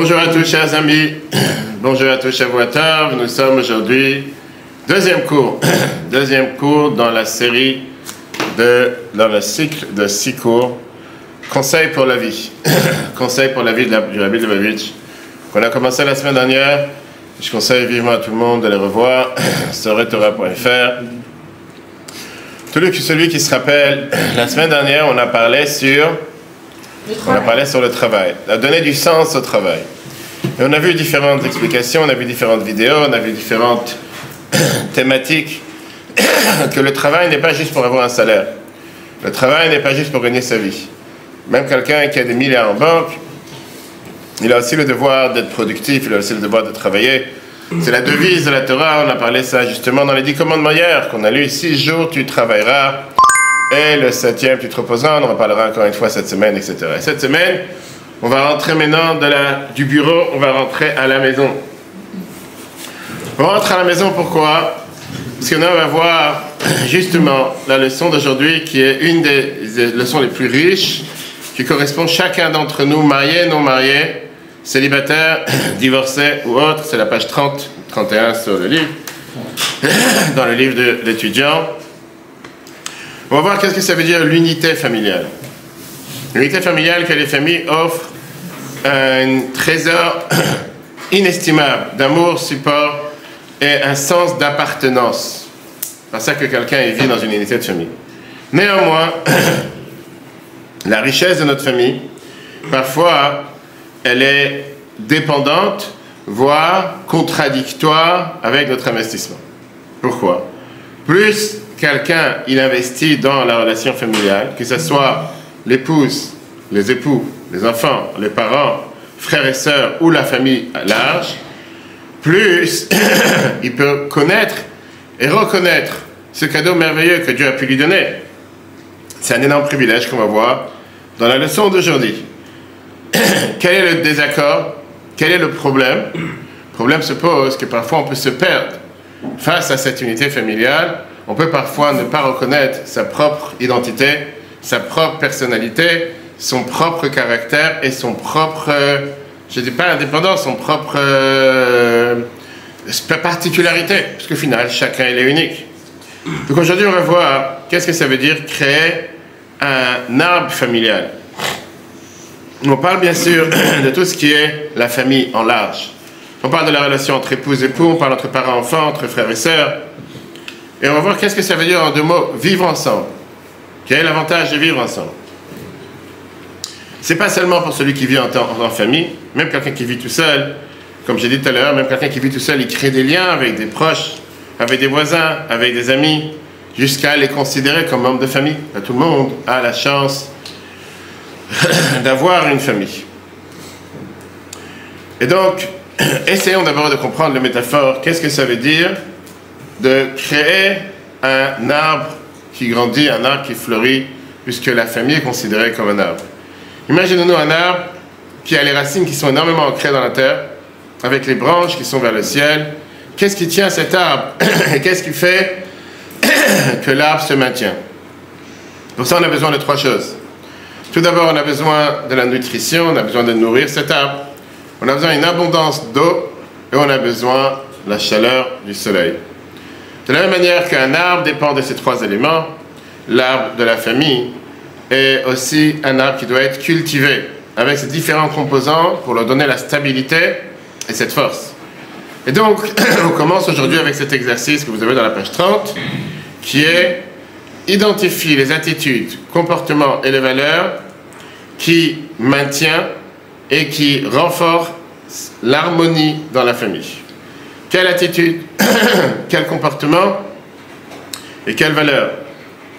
Bonjour à tous chers amis, bonjour à tous Shavuatov. Nous sommes aujourd'hui deuxième cours dans la série dans le cycle de 6 cours Conseil pour la vie, Conseil pour la vie du Rabbi Lubavitch qu'on a commencé la semaine dernière. Je conseille vivement à tout le monde de les revoir sur retorah.fr. Celui qui se rappelle, la semaine dernière on a parlé sur le travail, on a donné du sens au travail. Et on a vu différentes explications, on a vu différentes vidéos, on a vu différentes thématiques, que le travail n'est pas juste pour avoir un salaire. Le travail n'est pas juste pour gagner sa vie. Même quelqu'un qui a des milliards en banque, il a aussi le devoir d'être productif, il a aussi le devoir de travailler. C'est la devise de la Torah, on a parlé ça justement dans les 10 commandements hier, qu'on a lu, 6 jours tu travailleras, et le 7e tu te reposeras, on en reparlera encore une fois cette semaine, etc. Et cette semaine, on va rentrer maintenant du bureau, on va rentrer à la maison. On rentre à la maison, pourquoi? Parce que là, on va voir justement la leçon d'aujourd'hui qui est une des leçons les plus riches, qui correspond à chacun d'entre nous, mariés, non mariés, célibataires, divorcés ou autres. C'est la page 30, 31 sur le livre, dans le livre de l'étudiant. On va voir qu'est-ce que ça veut dire l'unité familiale. L'unité familiale que les familles offrent un trésor inestimable d'amour, support et un sens d'appartenance. C'est pour ça que quelqu'un vit dans une unité de famille. Néanmoins, la richesse de notre famille, parfois, elle est dépendante, voire contradictoire avec notre investissement. Pourquoi? Plus quelqu'un il investit dans la relation familiale, que ce soit l'épouse, les époux, les enfants, les parents, frères et sœurs ou la famille large, plus il peut connaître et reconnaître ce cadeau merveilleux que Dieu a pu lui donner. C'est un énorme privilège qu'on va voir dans la leçon d'aujourd'hui. Quel est le désaccord? Quel est le problème? Le problème se pose que parfois on peut se perdre face à cette unité familiale. On peut parfois ne pas reconnaître sa propre identité, sa propre personnalité, son propre caractère et son propre, je ne dis pas indépendance, son propre particularité, parce qu'au final, chacun il est unique. Donc aujourd'hui, on va voir qu'est-ce que ça veut dire créer un arbre familial. On parle bien sûr de tout ce qui est la famille en large. On parle de la relation entre époux et époux, on parle entre parents-enfants, entre frères et sœurs. Et on va voir qu'est-ce que ça veut dire en 2 mots, vivre ensemble. Quel est l'avantage de vivre ensemble? C'est pas seulement pour celui qui vit en famille, même quelqu'un qui vit tout seul, comme j'ai dit tout à l'heure, même quelqu'un qui vit tout seul, il crée des liens avec des proches, avec des voisins, avec des amis, jusqu'à les considérer comme membres de famille. Tout le monde a la chance d'avoir une famille. Et donc, essayons d'abord de comprendre la métaphore. Qu'est-ce que ça veut dire de créer un arbre qui grandit, un arbre qui fleurit, puisque la famille est considérée comme un arbre. Imaginez-nous un arbre qui a les racines qui sont énormément ancrées dans la terre, avec les branches qui sont vers le ciel. Qu'est-ce qui tient cet arbre? Et qu'est-ce qui fait que l'arbre se maintient? Pour ça, on a besoin de 3 choses. Tout d'abord, on a besoin de la nutrition, on a besoin de nourrir cet arbre. On a besoin d'une abondance d'eau et on a besoin de la chaleur du soleil. De la même manière qu'un arbre dépend de ces 3 éléments, l'arbre de la famille est aussi un arbre qui doit être cultivé avec ses différents composants pour leur donner la stabilité et cette force. Et donc, on commence aujourd'hui avec cet exercice que vous avez dans la page 30, qui est identifier les attitudes, comportements et les valeurs qui maintiennent et qui renforcent l'harmonie dans la famille. Quelle attitude, quel comportement et quelle valeur?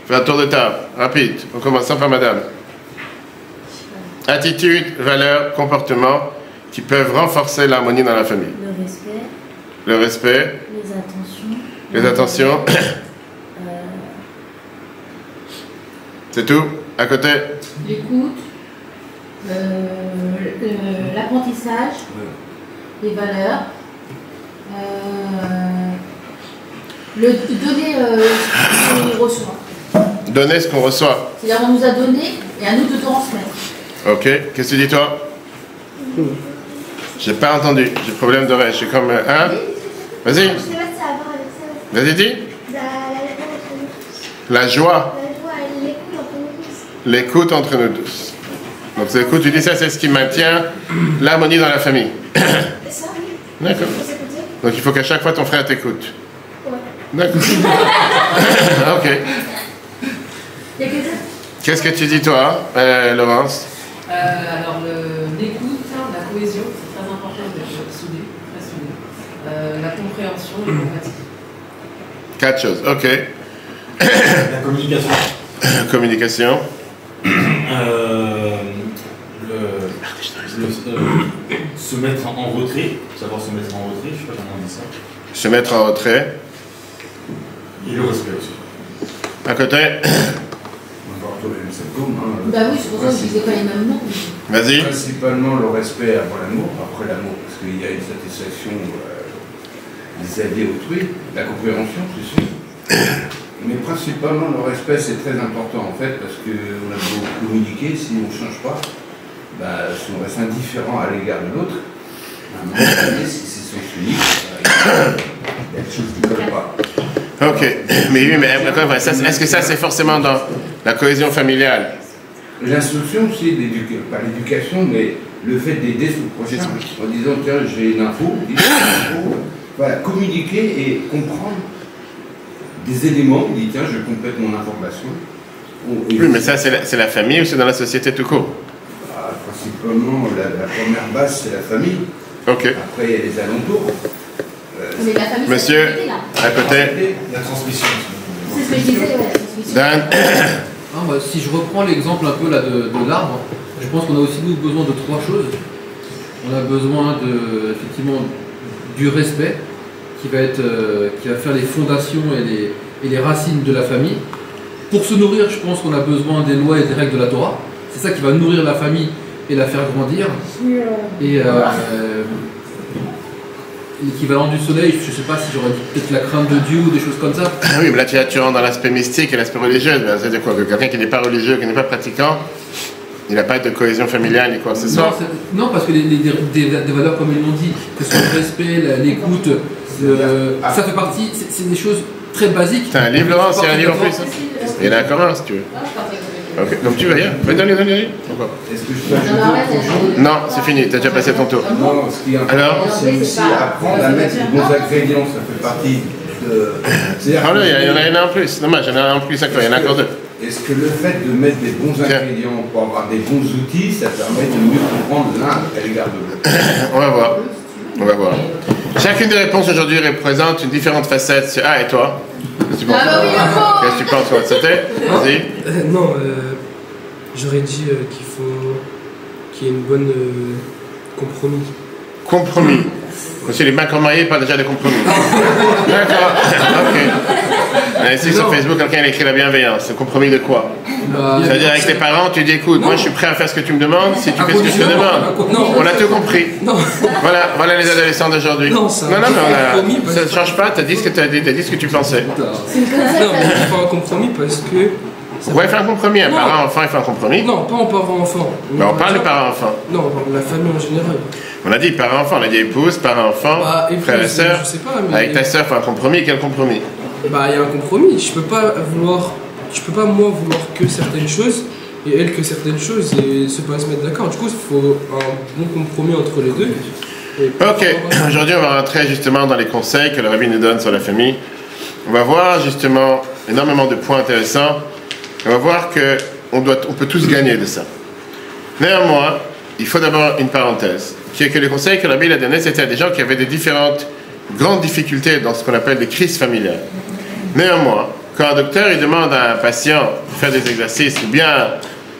Fais un tour de table, rapide, en commençant par madame. Attitude, valeur, comportement qui peuvent renforcer l'harmonie dans la famille. Le respect. Les attentions. C'est tout? À côté? L'écoute, l'apprentissage, les valeurs, donner ce qu'on reçoit. Donner ce qu'on reçoit. C'est-à-dire on nous a donné et à nous de transmettre. Ok, qu'est-ce que tu dis toi? J'ai pas entendu. J'ai problème d'oreille. Je suis comme... Hein? Vas-y. Je sais pas si ça a à voir avec ça. Vas-y, dis. La joie. L'écoute entre nous tous. Donc, l'écoute, tu dis ça, c'est ce qui maintient l'harmonie dans la famille. Ça, oui. D'accord. Donc, il faut qu'à chaque fois, ton frère t'écoute. Ouais. D'accord. Ok. Qu'est-ce que tu dis, toi, Laurence? Alors, l'écoute, la cohésion, c'est très important d'être soudé, très soudé. La compréhension et l'empathie. 4 choses, ok. La communication. Communication. Se mettre en retrait, savoir se mettre en retrait, je sais pas comment on dit ça. Se mettre en retrait. Et le respect aussi. À côté. Bah oui, c'est pour ça que je disais pas les mêmes mots. Vas-y. Principalement le respect avant l'amour, après l'amour, parce qu'il y a une satisfaction vis-à-vis autrui, la compréhension, c'est sûr. Mais principalement le respect, c'est très important en fait, parce qu'on a beau communiquer, si on ne change pas, bah, si on reste indifférent à l'égard de l'autre, à un moment donné, si c'est sens unique, il y a des choses qui ne collent pas. Ok. Mais oui, mais est-ce que ça, c'est forcément dans la cohésion familiale? L'instruction, c'est pas l'éducation, mais le fait d'aider son prochain en disant tiens, j'ai une info, voilà, communiquer et comprendre des éléments, il dit tiens, je complète mon information. Oui, mais ça, c'est la famille ou c'est dans la société tout court? Principalement, la première base, c'est la famille. Ok. Après, il y a les alentours. Mais la famille, Monsieur, à côté. La transmission. c'est ce que je disais, ouais, la transmission. Dan. Si je reprends l'exemple un peu là de l'arbre, je pense qu'on a aussi nous besoin de 3 choses. On a besoin effectivement du respect qui va faire les fondations et les racines de la famille. Pour se nourrir, je pense qu'on a besoin des lois et des règles de la Torah. C'est ça qui va nourrir la famille et la faire grandir. Et l'équivalent du soleil, je ne sais pas si j'aurais dit peut-être la crainte de Dieu ou des choses comme ça. Oui, mais là tu rentres dans l'aspect mystique et l'aspect religieux. C'est-à-dire quoi? Que quelqu'un qui n'est pas religieux, qui n'est pas pratiquant, il n'a pas de cohésion familiale ni quoi que ce soit. Non, parce que des valeurs comme ils l'ont dit, que ce soit le respect, l'écoute, ça fait partie, c'est des choses très basiques. T'as un livre, Laurent? C'est un livre en plus? Il y en a encore un si tu veux. Ok, donc tu veux rien? Donne. Pourquoi pas? Est-ce que je peux ajouter autre chose? Non, c'est fini, t'as déjà passé ton tour. Non, ce qui est important, c'est aussi apprendre à mettre les bons ingrédients, ça fait partie de... Ah là, il y en a un en plus. Dommage, il y en a un en plus encore, il y en a encore 2. Est-ce que le fait de mettre des bons ingrédients pour avoir des bons outils, ça permet de mieux comprendre l'un à l'égard de l'autre? On va voir. Chacune des réponses aujourd'hui représente une différente facette. Ah, et toi? Qu'est-ce que tu penses? Qu'est-ce que tu penses, toi? C'était? Vas-y. Non, j'aurais dit qu'il y ait une bonne compromis. Compromis. Monsieur, les mains comme mariés, pas déjà de compromis. D'accord. Ok. Ici sur Facebook, quelqu'un a écrit la bienveillance. Le compromis de quoi? C'est-à-dire avec tes parents, tu dis écoute, moi je suis prêt à faire ce que tu me demandes si tu fais ce que je te demande. On a tout compris. Voilà les adolescents d'aujourd'hui. Non, mais ça ne change pas, tu as dit ce que tu as dit, tu as dit ce que tu pensais. Non, mais il faut un compromis parce que... Ouais, faire un compromis. Un parent-enfant, il fait un compromis. Non, pas en parent-enfant. Mais on parle de parent-enfant. Non, la famille en général. On a dit parent-enfant, on a dit épouse, parent-enfant, frère et sœur. Je sais pas, mais... Avec ta sœur, il faut un compromis. Quel compromis? Bah, il y a un compromis. Je peux pas moi vouloir que certaines choses et elle que certaines choses et se pas se mettre d'accord. Du coup, il faut un bon compromis entre les deux. Ok, aujourd'hui on va rentrer justement dans les conseils que le rabbi nous donne sur la famille. On va voir justement énormément de points intéressants. On va voir qu'on peut tous gagner de ça. Néanmoins, il faut d'abord une parenthèse, qui est que les conseils que le rabbi a donnés, c'était à des gens qui avaient des différentes grandes difficultés dans ce qu'on appelle des crises familiales. Néanmoins, quand un docteur il demande à un patient de faire des exercices, ou bien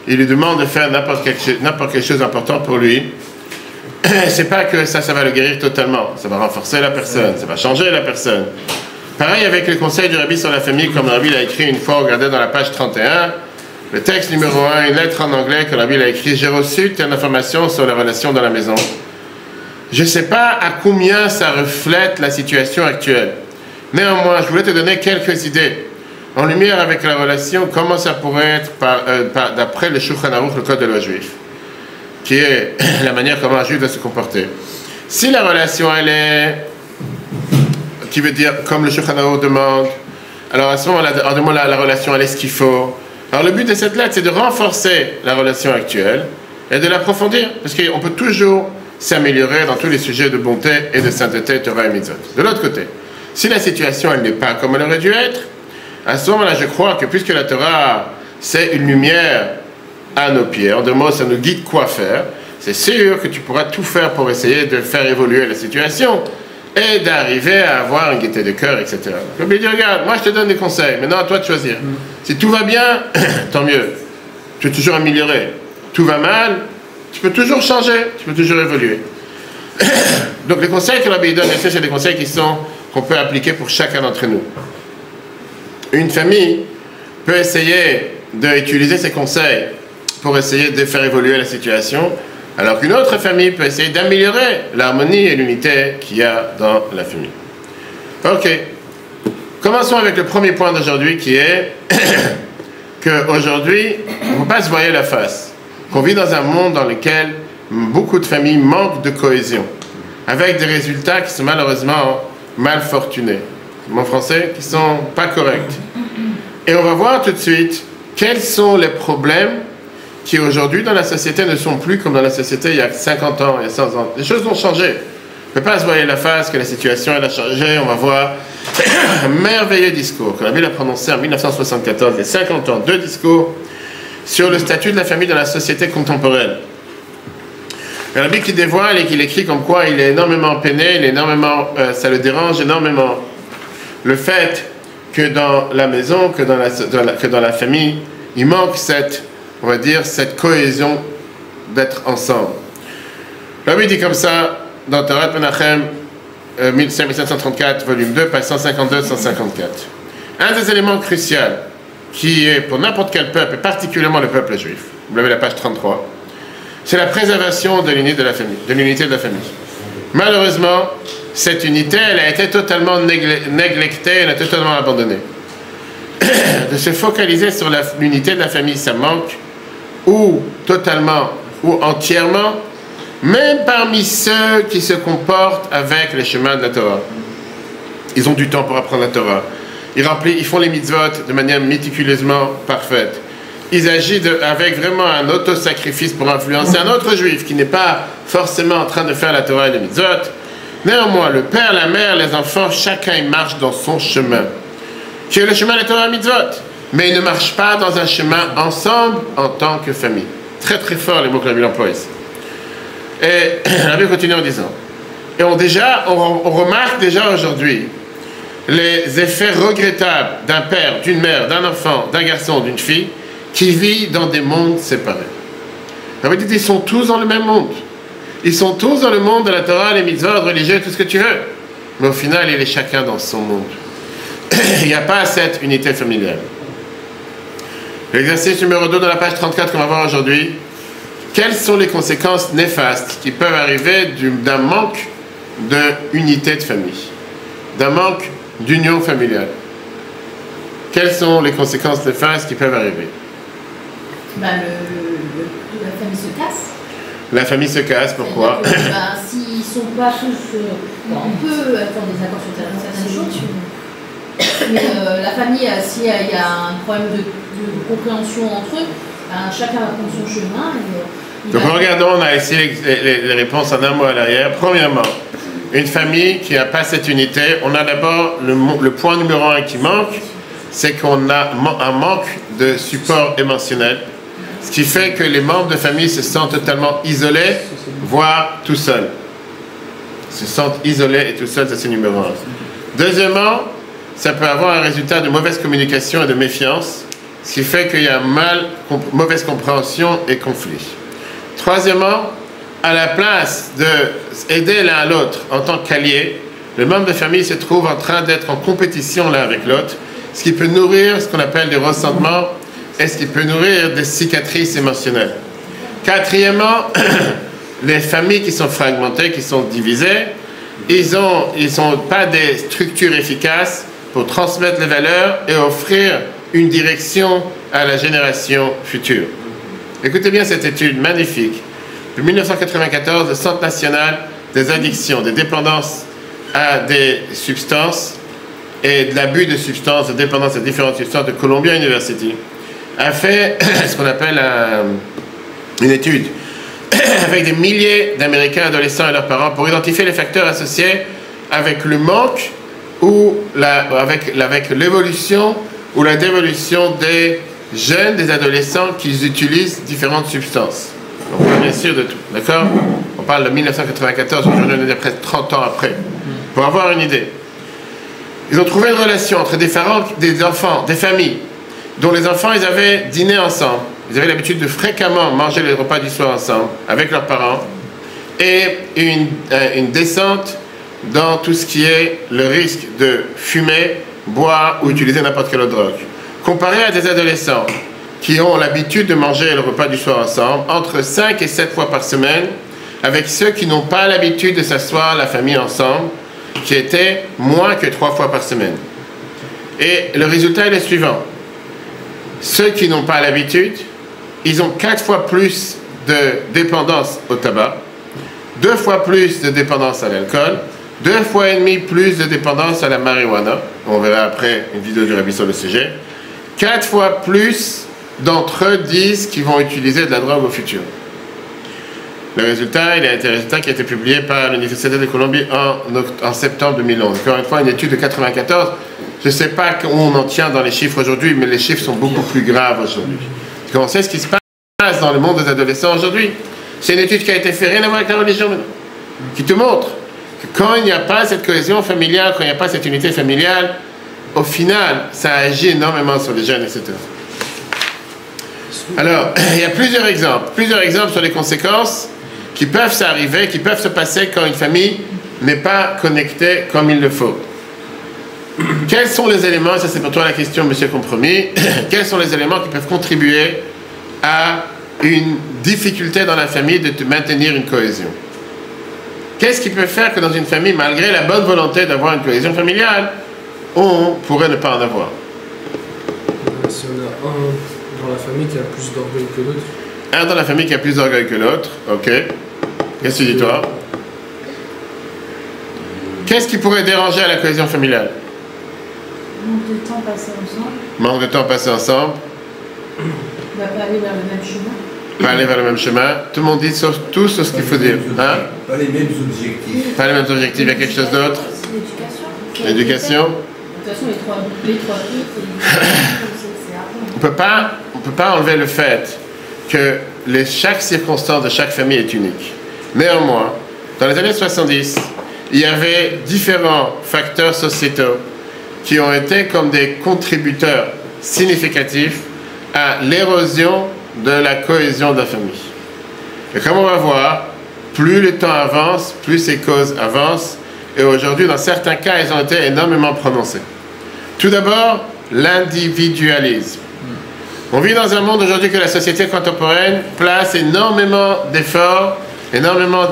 il lui demande de faire n'importe quelle chose d'importante pour lui, c'est pas que ça va le guérir totalement. Ça va renforcer la personne, ça va changer la personne. Pareil avec les conseils du rabbi sur la famille, comme le rabbi l'a écrit une fois, regardez dans la page 31, le texte numéro 1, une lettre en anglais que le rabbi l'a écrit. J'ai reçu telle information sur les relations dans la maison. Je ne sais pas à combien ça reflète la situation actuelle. Néanmoins, je voulais te donner quelques idées en lumière avec la relation, comment ça pourrait être d'après le Shulchan Aruch, le code de loi juif, qui est la manière comment un juif doit se comporter. Si la relation, elle est, qui veut dire, comme le Shulchan Aruch demande, alors à ce moment-là, la relation, elle est ce qu'il faut. Alors le but de cette lettre, c'est de renforcer la relation actuelle et de l'approfondir, parce qu'on peut toujours s'améliorer dans tous les sujets de bonté et de sainteté, Torah et Mitzvot. De l'autre côté, si la situation, elle n'est pas comme elle aurait dû être, à ce moment-là, je crois que puisque la Torah, c'est une lumière à nos pieds, en deux mots, ça nous guide quoi faire, c'est sûr que tu pourras tout faire pour essayer de faire évoluer la situation et d'arriver à avoir une gaieté de cœur, etc. Je vais dire, regarde, moi je te donne des conseils, maintenant à toi de choisir. Si tout va bien, tant mieux. Tu peux toujours améliorer. Tout va mal, tu peux toujours changer, tu peux toujours évoluer. Donc les conseils que Rabbi donne, c'est des conseils qu'on peut appliquer pour chacun d'entre nous. Une famille peut essayer d'utiliser ces conseils pour essayer de faire évoluer la situation, alors qu'une autre famille peut essayer d'améliorer l'harmonie et l'unité qu'il y a dans la famille. Ok. Commençons avec le premier point d'aujourd'hui qui est qu'aujourd'hui, on ne peut pas se voiler la face. Qu'on vit dans un monde dans lequel beaucoup de familles manquent de cohésion, avec des résultats qui sont malheureusement mal fortunés. Mon français, qui sont pas corrects. Et on va voir tout de suite quels sont les problèmes qui aujourd'hui dans la société ne sont plus comme dans la société il y a 50 ans, il y a 100 ans. Les choses ont changé. On ne peut pas se voiler la face que la situation elle a changé. On va voir un merveilleux discours qu'on a vu prononcé en 1974, il y a 50 ans, 2 discours sur le statut de la famille dans la société contemporaine. Il y a un rabbi qui dévoile et qui écrit comme quoi il est énormément peiné, ça le dérange énormément. Le fait que dans la maison, que dans la famille, il manque cette cohésion d'être ensemble. Le rabbi dit comme ça, dans Torah Menachem, 1734, volume 2, page 152-154. Un des éléments cruciaux qui est pour n'importe quel peuple, et particulièrement le peuple juif, vous l'avez la page 33, c'est la préservation de l'unité de la famille. Malheureusement, cette unité, elle a été totalement néglectée, elle a totalement abandonnée. De se focaliser sur l'unité de la famille, ça manque, ou totalement, ou entièrement, même parmi ceux qui se comportent avec les chemins de la Torah. Ils ont du temps pour apprendre la Torah. Ils font les mitzvot de manière méticuleusement parfaite. Ils agissent avec vraiment un autosacrifice pour influencer un autre juif qui n'est pas forcément en train de faire la Torah et les mitzvot. Néanmoins, le père, la mère, les enfants, chacun il marche dans son chemin, qui est le chemin de la Torah et mitzvot. Mais ils ne marchent pas dans un chemin ensemble en tant que famille. Très très fort les mots que la Bible emploie ici. Et la Bible continue en disant, et on remarque déjà aujourd'hui les effets regrettables d'un père, d'une mère, d'un enfant, d'un garçon, d'une fille qui vit dans des mondes séparés. La Bible dit, ils sont tous dans le même monde. Ils sont tous dans le monde de la Torah, les mitzvot, religieux, tout ce que tu veux. Mais au final, il est chacun dans son monde. Il n'y a pas cette unité familiale. L'exercice numéro 2 dans la page 34 qu'on va voir aujourd'hui. Quelles sont les conséquences néfastes qui peuvent arriver d'un manque d'unité de famille, d'un manque d'union familiale? Quelles sont les conséquences néfastes qui peuvent arriver? La famille se casse. La famille se casse, pourquoi? S'ils ne sont pas tous... on peut être en désaccord sur certaines choses, mais la famille, s'il y a un problème de compréhension entre eux, chacun va prendre son chemin. Donc regardons, on a ici les réponses en un mot à l'arrière. Premièrement, une famille qui n'a pas cette unité, on a d'abord le point numéro 1 qui manque, c'est qu'on a un manque de support émotionnel, ce qui fait que les membres de famille se sentent totalement isolés, voire tout seuls. Se sentent isolés et tout seuls, ça c'est numéro 1. Deuxièmement, ça peut avoir un résultat de mauvaise communication et de méfiance, ce qui fait qu'il y a mauvaise compréhension et conflit. Troisièmement, à la place d'aider l'un à l'autre en tant qu'alliés, le membre de famille se trouve en train d'être en compétition l'un avec l'autre, ce qui peut nourrir ce qu'on appelle des ressentiments et ce qui peut nourrir des cicatrices émotionnelles. Quatrièmement, les familles qui sont fragmentées, qui sont divisées, ils n'ont pas des structures efficaces pour transmettre les valeurs et offrir une direction à la génération future. Écoutez bien cette étude magnifique. De 1994, le Centre national des addictions, des dépendances à des substances et de l'abus de substances, de dépendance à différentes substances de Columbia University, a fait ce qu'on appelle une étude avec des milliers d'Américains adolescents et leurs parents pour identifier les facteurs associés avec le manque ou avec l'évolution ou la dévolution des jeunes, des adolescents qui utilisent différentes substances. On parle bien sûr de tout, d'accord? On parle de 1994, aujourd'hui on est presque 30 ans après, pour avoir une idée. Ils ont trouvé une relation entre des enfants, des familles, dont les enfants, ils avaient dîné ensemble. Ils avaient l'habitude de fréquemment manger les repas du soir ensemble, avec leurs parents, et une descente dans tout ce qui est le risque de fumer, boire ou utiliser n'importe quelle autre drogue. Comparé à des adolescents qui ont l'habitude de manger le repas du soir ensemble, entre 5 et 7 fois par semaine, avec ceux qui n'ont pas l'habitude de s'asseoir la famille ensemble, qui étaient moins que 3 fois par semaine. Et le résultat est le suivant. Ceux qui n'ont pas l'habitude, ils ont 4 fois plus de dépendance au tabac, 2 fois plus de dépendance à l'alcool, 2 fois et demi plus de dépendance à la marijuana. On verra après une vidéo du Rabbi sur le sujet. 4 fois plus d'entre eux disent qu'ils vont utiliser de la drogue au futur. Le résultat, il a été un résultat qui a été publié par l'Université de Columbie en septembre 2011. Encore une fois, une étude de 94. Je ne sais pas où on en tient dans les chiffres aujourd'hui, mais les chiffres sont beaucoup plus graves aujourd'hui. Parce qu'on sait ce qui se passe dans le monde des adolescents aujourd'hui. C'est une étude qui a été faite, rien à voir avec la religion maintenant, qui te montre que quand il n'y a pas cette cohésion familiale, quand il n'y a pas cette unité familiale, au final, ça agit énormément sur les jeunes, etc. Alors, il y a plusieurs exemples sur les conséquences qui peuvent s'arriver, qui peuvent se passer quand une famille n'est pas connectée comme il le faut. Quels sont les éléments, ça c'est pour toi la question, monsieur Compromis, quels sont les éléments qui peuvent contribuer à une difficulté dans la famille de te maintenir une cohésion? Qu'est-ce qui peut faire que dans une famille, malgré la bonne volonté d'avoir une cohésion familiale, on pourrait ne pas en avoir? Si on a un dans la famille qui a plus d'orgueil que l'autre. Un dans la famille qui a plus d'orgueil que l'autre, ok. Qu'est-ce que tu dis toi? Qu'est-ce qui pourrait déranger à la cohésion familiale? Manque de temps passé ensemble. Manque de temps passé ensemble. On va pas aller vers le même chemin. Pas aller vers le même chemin. Tout le monde dit tout sauf ce qu'il faut dire. Hein? Pas les mêmes objectifs. Pas les mêmes objectifs, il y a quelque chose d'autre? L'éducation. L'éducation. De toute façon, les trois trucs, c'est après. On peut pas enlever le fait que chaque circonstance de chaque famille est unique. Néanmoins, dans les années 70, il y avait différents facteurs sociétaux qui ont été comme des contributeurs significatifs à l'érosion de la cohésion de la famille. Et comme on va voir, plus le temps avance, plus ces causes avancent, et aujourd'hui, dans certains cas, elles ont été énormément prononcées. Tout d'abord, l'individualisme. On vit dans un monde aujourd'hui que la société contemporaine place énormément d'efforts, énormément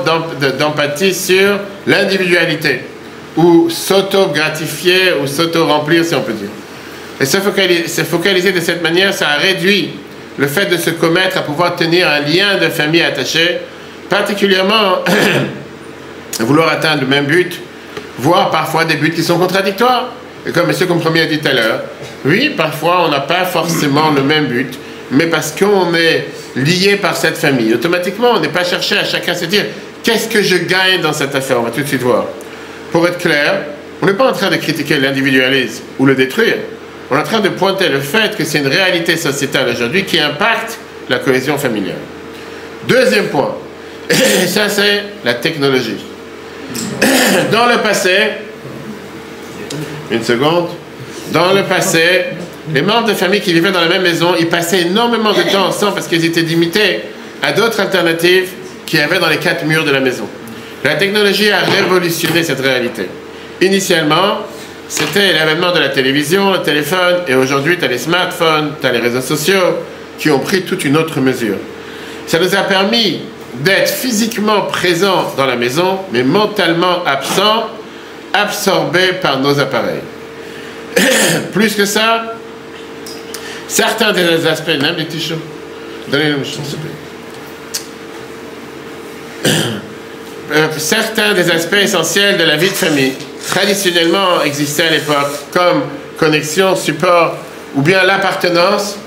d'empathie sur l'individualité, ou s'auto-gratifier, ou s'auto-remplir, si on peut dire. Et se focaliser de cette manière, ça a réduit le fait de se commettre à pouvoir tenir un lien de famille attaché, particulièrement vouloir atteindre le même but, voire parfois des buts qui sont contradictoires. Et comme M. Compromis a dit tout à l'heure, oui, parfois on n'a pas forcément le même but, mais parce qu'on est lié par cette famille. Automatiquement, on n'est pas cherché à chacun se dire qu'est-ce que je gagne dans cette affaire. On va tout de suite voir. Pour être clair, on n'est pas en train de critiquer l'individualisme ou le détruire. On est en train de pointer le fait que c'est une réalité sociétale aujourd'hui qui impacte la cohésion familiale. Deuxième point, ça c'est la technologie. Dans le passé, une seconde, dans le passé, les membres de famille qui vivaient dans la même maison, ils passaient énormément de temps ensemble parce qu'ils étaient limités à d'autres alternatives qu'il y avait dans les 4 murs de la maison. La technologie a révolutionné cette réalité. Initialement, c'était l'avènement de la télévision, le téléphone, et aujourd'hui, tu as les smartphones, tu as les réseaux sociaux qui ont pris toute une autre mesure. Ça nous a permis d'être physiquement présents dans la maison, mais mentalement absents, absorbés par nos appareils. Plus que ça, certains des aspects, même des petits chauds, donnez-le, s'il te plaît. certains des aspects essentiels de la vie de famille, traditionnellement existaient à l'époque, comme connexion, support ou bien l'appartenance,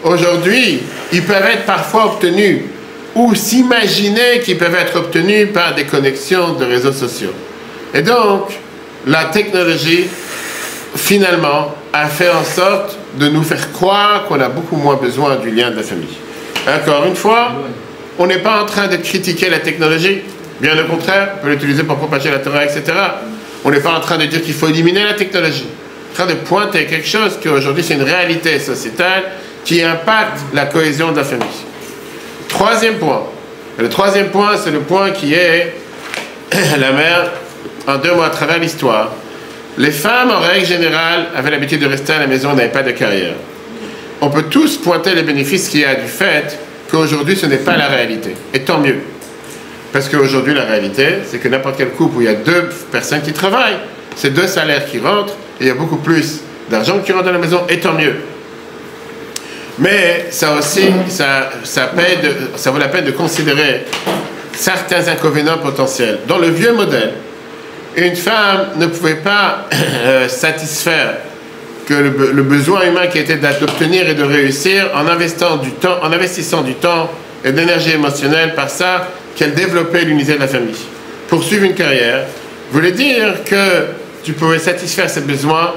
aujourd'hui, ils peuvent être parfois obtenus ou s'imaginer qu'ils peuvent être obtenus par des connexions de réseaux sociaux. Et donc, la technologie, finalement, a fait en sorte de nous faire croire qu'on a beaucoup moins besoin du lien de la famille. Encore une fois, on n'est pas en train de critiquer la technologie, bien au contraire, on peut l'utiliser pour propager la Torah, etc. On n'est pas en train de dire qu'il faut éliminer la technologie. On est en train de pointer quelque chose qu'aujourd'hui c'est une réalité sociétale qui impacte la cohésion de la famille. Troisième point. Et le troisième point, c'est le point qui est la mère, en 2 mots à travers l'histoire. Les femmes, en règle générale, avaient l'habitude de rester à la maison, n'avaient pas de carrière. On peut tous pointer les bénéfices qu'il y a du fait qu'aujourd'hui, ce n'est pas la réalité. Et tant mieux. Parce qu'aujourd'hui, la réalité, c'est que n'importe quel couple où il y a 2 personnes qui travaillent, c'est 2 salaires qui rentrent, et il y a beaucoup plus d'argent qui rentre dans la maison, et tant mieux. Mais ça aussi, ça vaut la peine de considérer certains inconvénients potentiels. Dans le vieux modèle, une femme ne pouvait pas satisfaire que le besoin humain qui était d'obtenir et de réussir en investissant du temps et de l'énergie émotionnelle par ça qu'elle développait l'unité de la famille. Poursuivre une carrière voulait dire que tu pouvais satisfaire ses besoins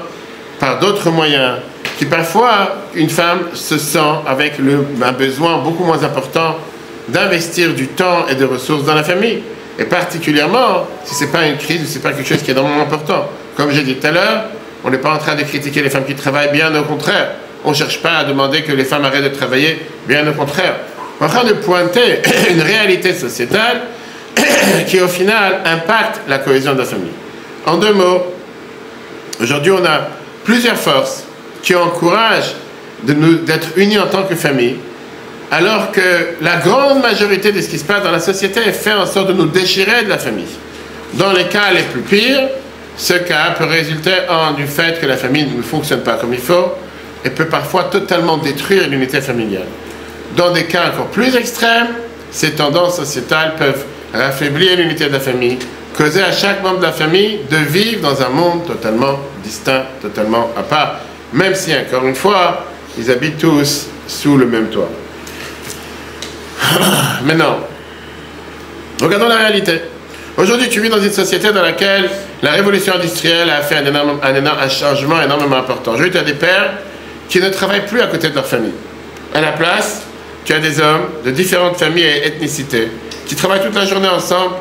par d'autres moyens qui parfois une femme se sent avec un besoin beaucoup moins important d'investir du temps et des ressources dans la famille. Et particulièrement, si ce n'est pas une crise ou si ce n'est pas quelque chose qui est vraiment important. Comme j'ai dit tout à l'heure, on n'est pas en train de critiquer les femmes qui travaillent, bien au contraire. On ne cherche pas à demander que les femmes arrêtent de travailler, bien au contraire. On est en train de pointer une réalité sociétale qui au final impacte la cohésion de la famille. En 2 mots, aujourd'hui on a plusieurs forces qui encouragent d'être unis en tant que famille, alors que la grande majorité de ce qui se passe dans la société fait en sorte de nous déchirer de la famille. Dans les cas les plus pires, ce cas peut résulter du fait que la famille ne fonctionne pas comme il faut et peut parfois totalement détruire l'unité familiale. Dans des cas encore plus extrêmes, ces tendances sociétales peuvent affaiblir l'unité de la famille, causer à chaque membre de la famille de vivre dans un monde totalement distinct, totalement à part, même si, encore une fois, ils habitent tous sous le même toit. Maintenant, regardons la réalité. Aujourd'hui, tu vis dans une société dans laquelle la révolution industrielle a fait un changement énormément important. Aujourd'hui, tu as des pères qui ne travaillent plus à côté de leur famille. À la place, tu as des hommes de différentes familles et ethnicités qui travaillent toute la journée ensemble,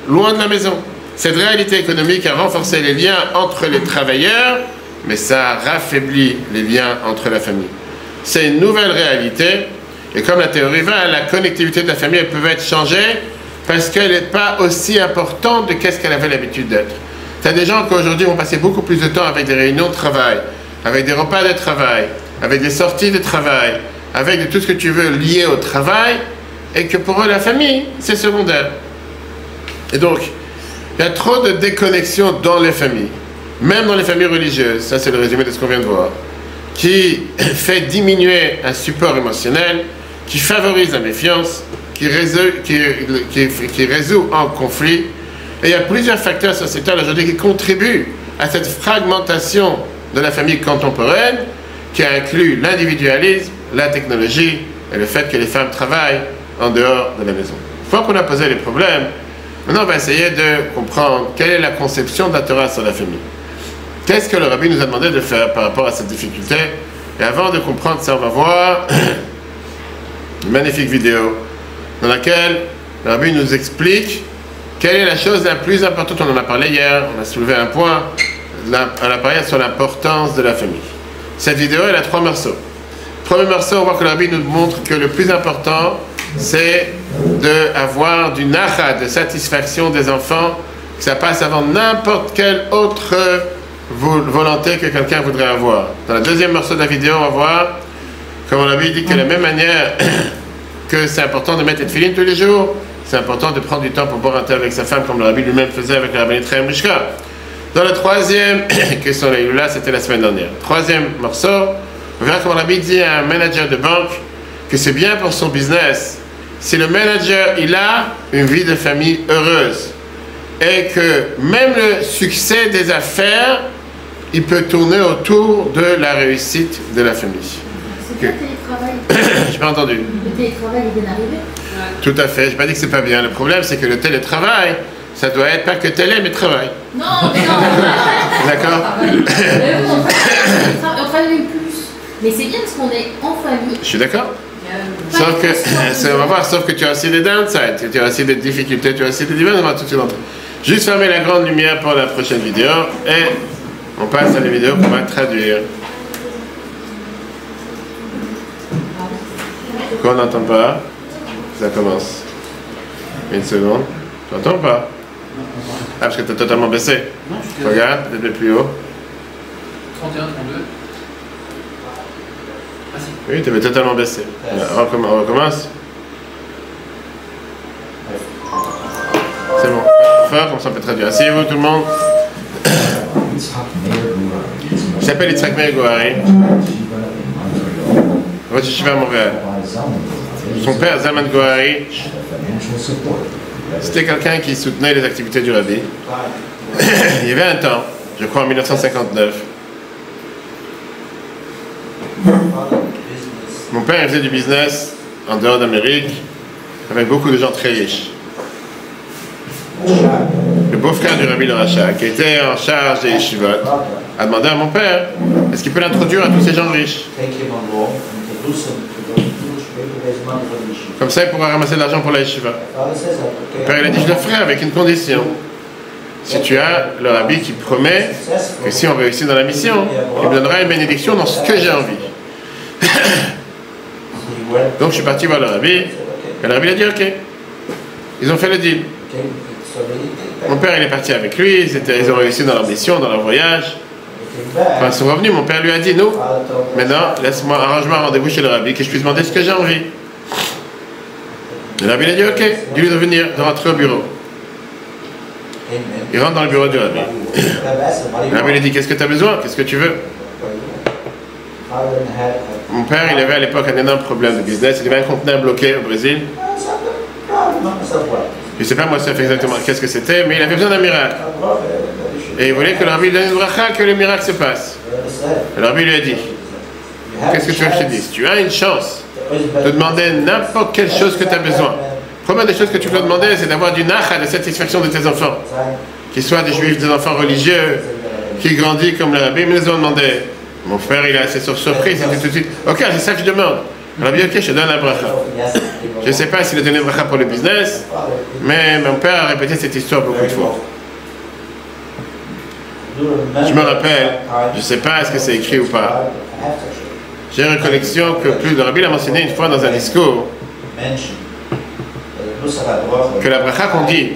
loin de la maison. Cette réalité économique a renforcé les liens entre les travailleurs, mais ça a raffaibli les liens entre la famille. C'est une nouvelle réalité, et comme la théorie va, la connectivité de la famille, elle peut être changée parce qu'elle n'est pas aussi importante de qu'est-ce qu'elle avait l'habitude d'être. Tu as des gens qui aujourd'hui vont passer beaucoup plus de temps avec des réunions de travail, avec des repas de travail, avec des sorties de travail, avec tout ce que tu veux lié au travail, et que pour eux, la famille, c'est secondaire. Et donc, il y a trop de déconnexion dans les familles, même dans les familles religieuses, ça c'est le résumé de ce qu'on vient de voir, qui fait diminuer un support émotionnel, qui favorise la méfiance, qui résout un conflit. Et il y a plusieurs facteurs sociétals aujourd'hui qui contribuent à cette fragmentation de la famille contemporaine, qui inclut l'individualisme, la technologie et le fait que les femmes travaillent en dehors de la maison. Une fois qu'on a posé les problèmes, maintenant on va essayer de comprendre quelle est la conception de la Torah sur la famille. Qu'est-ce que le rabbi nous a demandé de faire par rapport à cette difficulté? Et avant de comprendre ça, on va voir une magnifique vidéo dans laquelle le rabbi nous explique quelle est la chose la plus importante. On en a parlé hier, on a soulevé un point, on a parlé sur l'importance de la famille. Cette vidéo, elle a 3 morceaux. Premier morceau, on voit que le rabbi nous montre que le plus important, c'est d'avoir du nachat, de satisfaction des enfants, que ça passe avant n'importe quelle autre volonté que quelqu'un voudrait avoir. Dans le deuxième morceau de la vidéo, on va voir comment le rabbi dit que de la même manière que c'est important de mettre les tefilines tous les jours, c'est important de prendre du temps pour boire un thé avec sa femme, comme le rabbi lui-même faisait avec la rabbinite Chaim Rishka. Dans le troisième, qui sont les là, c'était la semaine dernière. Troisième morceau, on verra comment le rabbi dit à un manager de banque que c'est bien pour son business si le manager il a une vie de famille heureuse. est que même le succès des affaires, il peut tourner autour de la réussite de la famille. C'est pas le télétravail. J'ai pas entendu. Le télétravail, il vient d'arriver. Tout à fait. J'ai pas dit que c'est pas bien. Le problème, c'est que le télétravail, ça doit être pas que télé, mais travail. Non, mais non. D'accord. On travaille plus. Mais c'est bien parce qu'on est en famille. Je suis d'accord. Sauf que, on va voir, sauf que tu as aussi des downsides, tu as aussi des difficultés, tu as aussi des divers, on va tout de suite entrer. Juste fermer la grande lumière pour la prochaine vidéo et on passe à la vidéo qu'on va traduire. Pourquoi on n'entend pas? Ça commence. Une seconde. Tu n'entends pas? Ah, parce que tu as totalement baissé. Regarde, peut-être plus haut. 31, 32. Ah si. Oui, tu avais totalement baissé. On recommence. C'est bon. Fort, comme ça on peut traduire. Asseyez-vous tout le monde. Il s'appelle Yitzhak Meir Gohari. Rosh Yeshiva à Montréal. Son père, Zalman Gohari, c'était quelqu'un qui soutenait les activités du Rabbi. Il y avait un temps, je crois en 1959. Mon père il faisait du business en dehors d'Amérique avec beaucoup de gens très riches. Le beau-frère du Rabbi le Racha, qui était en charge des yeshivot, a demandé à mon père est-ce qu'il peut l'introduire à tous ces gens riches. Comme ça, il pourra ramasser de l'argent pour la yeshiva. Mon père il a dit je le ferai avec une condition. Si tu as le Rabbi qui promet que si on réussit dans la mission, il me donnera une bénédiction dans ce que j'ai envie. Donc je suis parti voir le Rabbi, et le Rabbi a dit ok. Ils ont fait le deal. Mon père il est parti avec lui, ils ont réussi dans leur mission, dans leur voyage. Quand ils sont revenus, mon père lui a dit nous, maintenant laisse-moi arrange-moi un rendez-vous chez le Rabbi, que je puisse demander ce que j'ai envie. Le Rabbi a dit ok, dis-lui de venir, de rentrer au bureau. Il rentre dans le bureau du Rabbi. Le Rabbi lui dit qu'est-ce que tu as besoin, qu'est-ce que tu veux. Mon père, il avait à l'époque un énorme problème de business. Il avait un conteneur bloqué au Brésil. Je ne sais pas moi ça fait exactement qu'est-ce que c'était, mais il avait besoin d'un miracle. Et il voulait que le Rabbi lui donne une bracha, que le miracle se passe. Le Rabbi lui a dit qu'est-ce que tu veux que je te dise? Tu as une chance de demander n'importe quelle chose que tu as besoin. La première des choses que tu peux demander, c'est d'avoir du nacha, de satisfaction de tes enfants. Qu'ils soient des juifs, des enfants religieux, qui grandissent comme le Rabbi me les ont demandé. Mon frère, il est assez surpris, il dit tout de suite ok, c'est ça que je demande. Le Rabbi, ok, je te donne la bracha. Je ne sais pas s'il a donné une bracha pour le business, mais mon père a répété cette histoire beaucoup de fois. Je me rappelle, je ne sais pas est-ce que c'est écrit ou pas. J'ai une recollection que le Rabbi l'a mentionné une fois dans un discours. Que la bracha qu'on dit,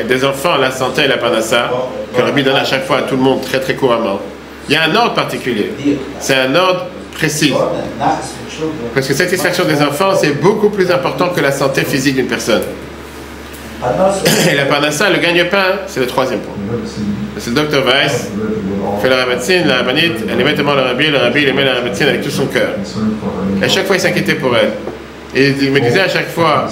des enfants, la santé et la parnassa, que le Rabbi donne à chaque fois à tout le monde très très couramment. Il y a un ordre particulier. C'est un ordre précis. Parce que la satisfaction des enfants, c'est beaucoup plus important que la santé physique d'une personne. Et la parnassa, le gagne-pain, c'est le troisième point. C'est le Dr Weiss, fait la rabbinite, la rabbinite, elle aimait tellement le Rabbi il aimait la rabbinite avec tout son cœur. Et à chaque fois, il s'inquiétait pour elle. Et il me disait à chaque fois,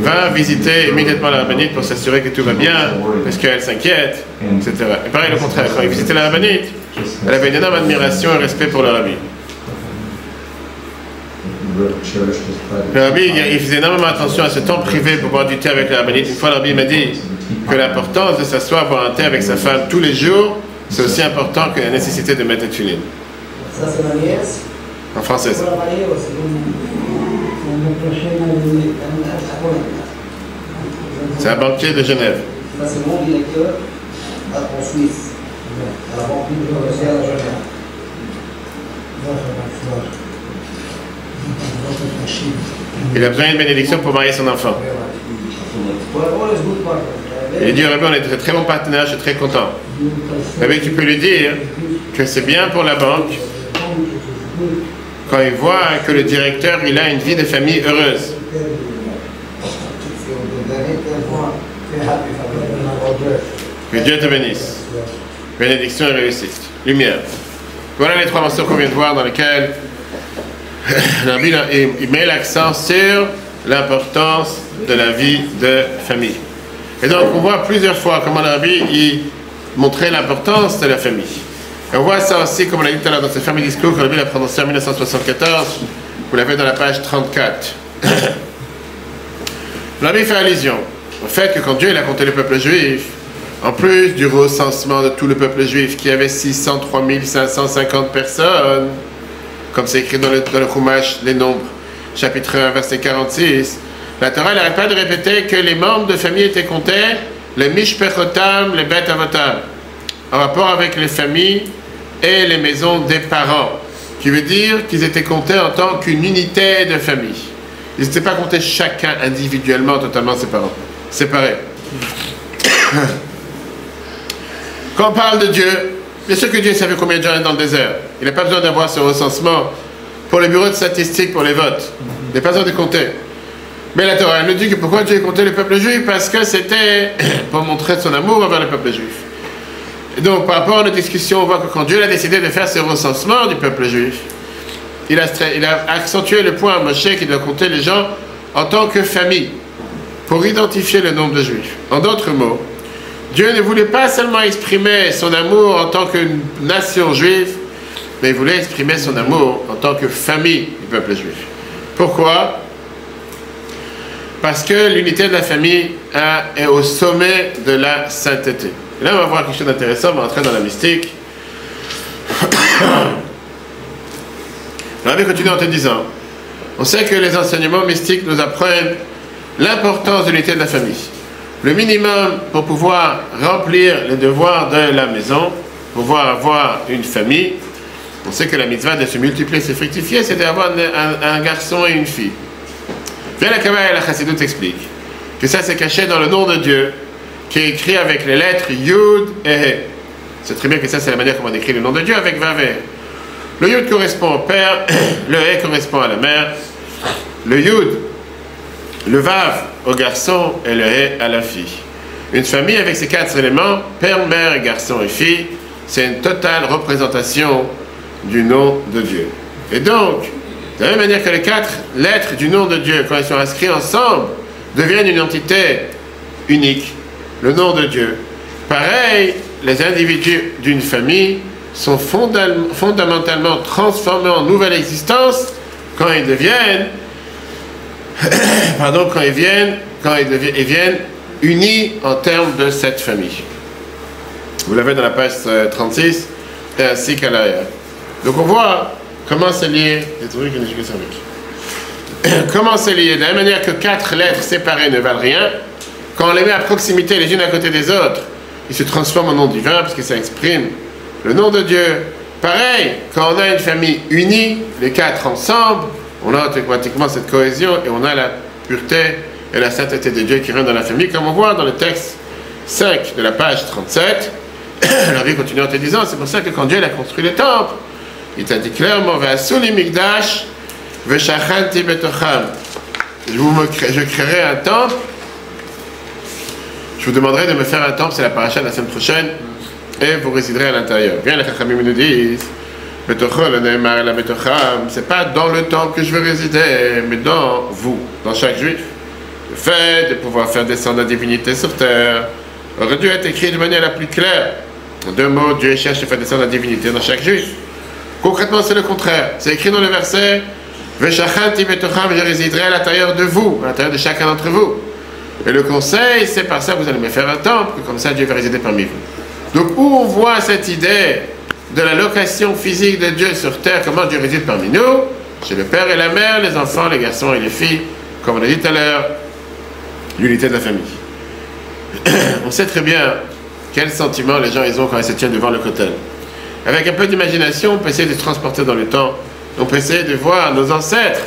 va visiter immédiatement la rabbinite pour s'assurer que tout va bien, parce qu'elle s'inquiète, etc. Et pareil, le contraire, quand il visitait la rabbinite, elle avait une énorme admiration et respect pour le Rabbi. Le Rabbi, il faisait énormément attention à ce temps privé pour boire du thé avec la rabbinite. Une fois, le Rabbi m'a dit que l'importance de s'asseoir boire un thé avec sa femme tous les jours, c'est aussi important que la nécessité de mettre une tuline. En français, ça. C'est un banquier de Genève. C'est mon directeur en Suisse, à la banque universitaire de Genève. Il a besoin d'une bénédiction pour marier son enfant. Il dit au Rabbi, on est de très bons partenaires, je suis très content. Rabbi, tu peux lui dire que c'est bien pour la banque quand il voit que le directeur il a une vie de famille heureuse. Que Dieu te bénisse. Bénédiction et réussite. Lumière. Voilà les trois morceaux qu'on vient de voir dans lesquels il met l'accent sur l'importance de la vie de famille. Et donc on voit plusieurs fois comment le Rabbi il montrait l'importance de la famille. Et on voit ça aussi, comme on l'a dit tout à l'heure, dans ce fameux discours que le Rabbi a prononcé en 1974. Vous l'avez dans la page 34. Le Rabbi fait allusion au fait que quand Dieu il a compté le peuple juif, en plus du recensement de tout le peuple juif, qui avait 603 550 personnes, comme c'est écrit dans le Chumash, les nombres, chapitre 1, verset 46, la Torah n'arrête pas de répéter que les membres de famille étaient comptés, les mishpechotam, les bet avotam, en rapport avec les familles et les maisons des parents, qui veut dire qu'ils étaient comptés en tant qu'une unité de famille. Ils n'étaient pas comptés chacun individuellement, totalement séparés. Quand on parle de Dieu, bien sûr que Dieu savait combien de gens étaient dans le désert. Il n'a pas besoin d'avoir ce recensement pour les bureaux de statistiques, pour les votes. Il n'a pas besoin de compter. Mais la Torah nous dit que pourquoi Dieu a compté le peuple juif? Parce que c'était pour montrer son amour envers le peuple juif. Et donc, par rapport à nos discussions, on voit que quand Dieu a décidé de faire ce recensement du peuple juif, il a accentué le point à Moshe qui doit compter les gens en tant que famille, pour identifier le nombre de juifs. En d'autres mots, Dieu ne voulait pas seulement exprimer son amour en tant que nation juive, mais il voulait exprimer son amour en tant que famille du peuple juif. Pourquoi? Parce que l'unité de la famille est au sommet de la sainteté. Et là, on va voir quelque chose d'intéressant, on va entrer dans la mystique. On va continuer en te disant, on sait que les enseignements mystiques nous apprennent l'importance de l'unité de la famille. Le minimum pour pouvoir remplir les devoirs de la maison, pouvoir avoir une famille, on sait que la mitzvah de se multiplier, se fructifier, c'est d'avoir un garçon et une fille. Bien la Kabbalah et la Chassidut expliquent que ça c'est caché dans le nom de Dieu, qui est écrit avec les lettres Yud et He. C'est très bien que ça c'est la manière comment on écrit le nom de Dieu avec Vav et He. Le Yud correspond au père, le He correspond à la mère, le Yud, le Vav au garçon et le He à la fille. Une famille avec ces quatre éléments, père, mère, garçon et fille, c'est une totale représentation du nom de Dieu. Et donc, de la même manière que les quatre lettres du nom de Dieu, quand elles sont inscrites ensemble, deviennent une entité unique, le nom de Dieu. Pareil, les individus d'une famille sont fondamentalement transformés en nouvelle existence quand ils deviennent, quand ils viennent unis en termes de cette famille. Vous l'avez dans la page 36 et ainsi qu'à l'arrière. Donc on voit comment c'est lié. Comment c'est lié? De la même manière que quatre lettres séparées ne valent rien, quand on les met à proximité les unes à côté des autres, ils se transforment en nom divin parce que ça exprime le nom de Dieu. Pareil, quand on a une famille unie, les quatre ensemble, on a automatiquement cette cohésion et on a la pureté et la sainteté de Dieu qui rentre dans la famille, comme on voit dans le texte 5 de la page 37. La vie continue en te disant, c'est pour ça que quand Dieu a construit le temple, il t'a dit clairement, Ve'asuli migdash, ve'shachanti betocham. Je créerai un temple. Je vous demanderai de me faire un temple, c'est la paracha de la semaine prochaine, et vous résiderez à l'intérieur. Bien, les chachamim nous disent, c'est pas dans le temple que je veux résider, mais dans vous, dans chaque juif. Le fait de pouvoir faire descendre la divinité sur terre aurait dû être écrit de manière la plus claire. En deux mots, Dieu cherche à faire descendre la divinité dans chaque juif. Concrètement, c'est le contraire. C'est écrit dans le verset, Veshachanti betocham, je résiderai à l'intérieur de vous, à l'intérieur de chacun d'entre vous. Et le conseil, c'est par ça que vous allez me faire un temple, comme ça Dieu va résider parmi vous. Donc, où on voit cette idée de la location physique de Dieu sur terre, comment Dieu réside parmi nous, chez le père et la mère, les enfants, les garçons et les filles, comme on a dit tout à l'heure, l'unité de la famille. On sait très bien quels sentiments les gens ils ont quand ils se tiennent devant le cotel. Avec un peu d'imagination, on peut essayer de se transporter dans le temps. On peut essayer de voir nos ancêtres,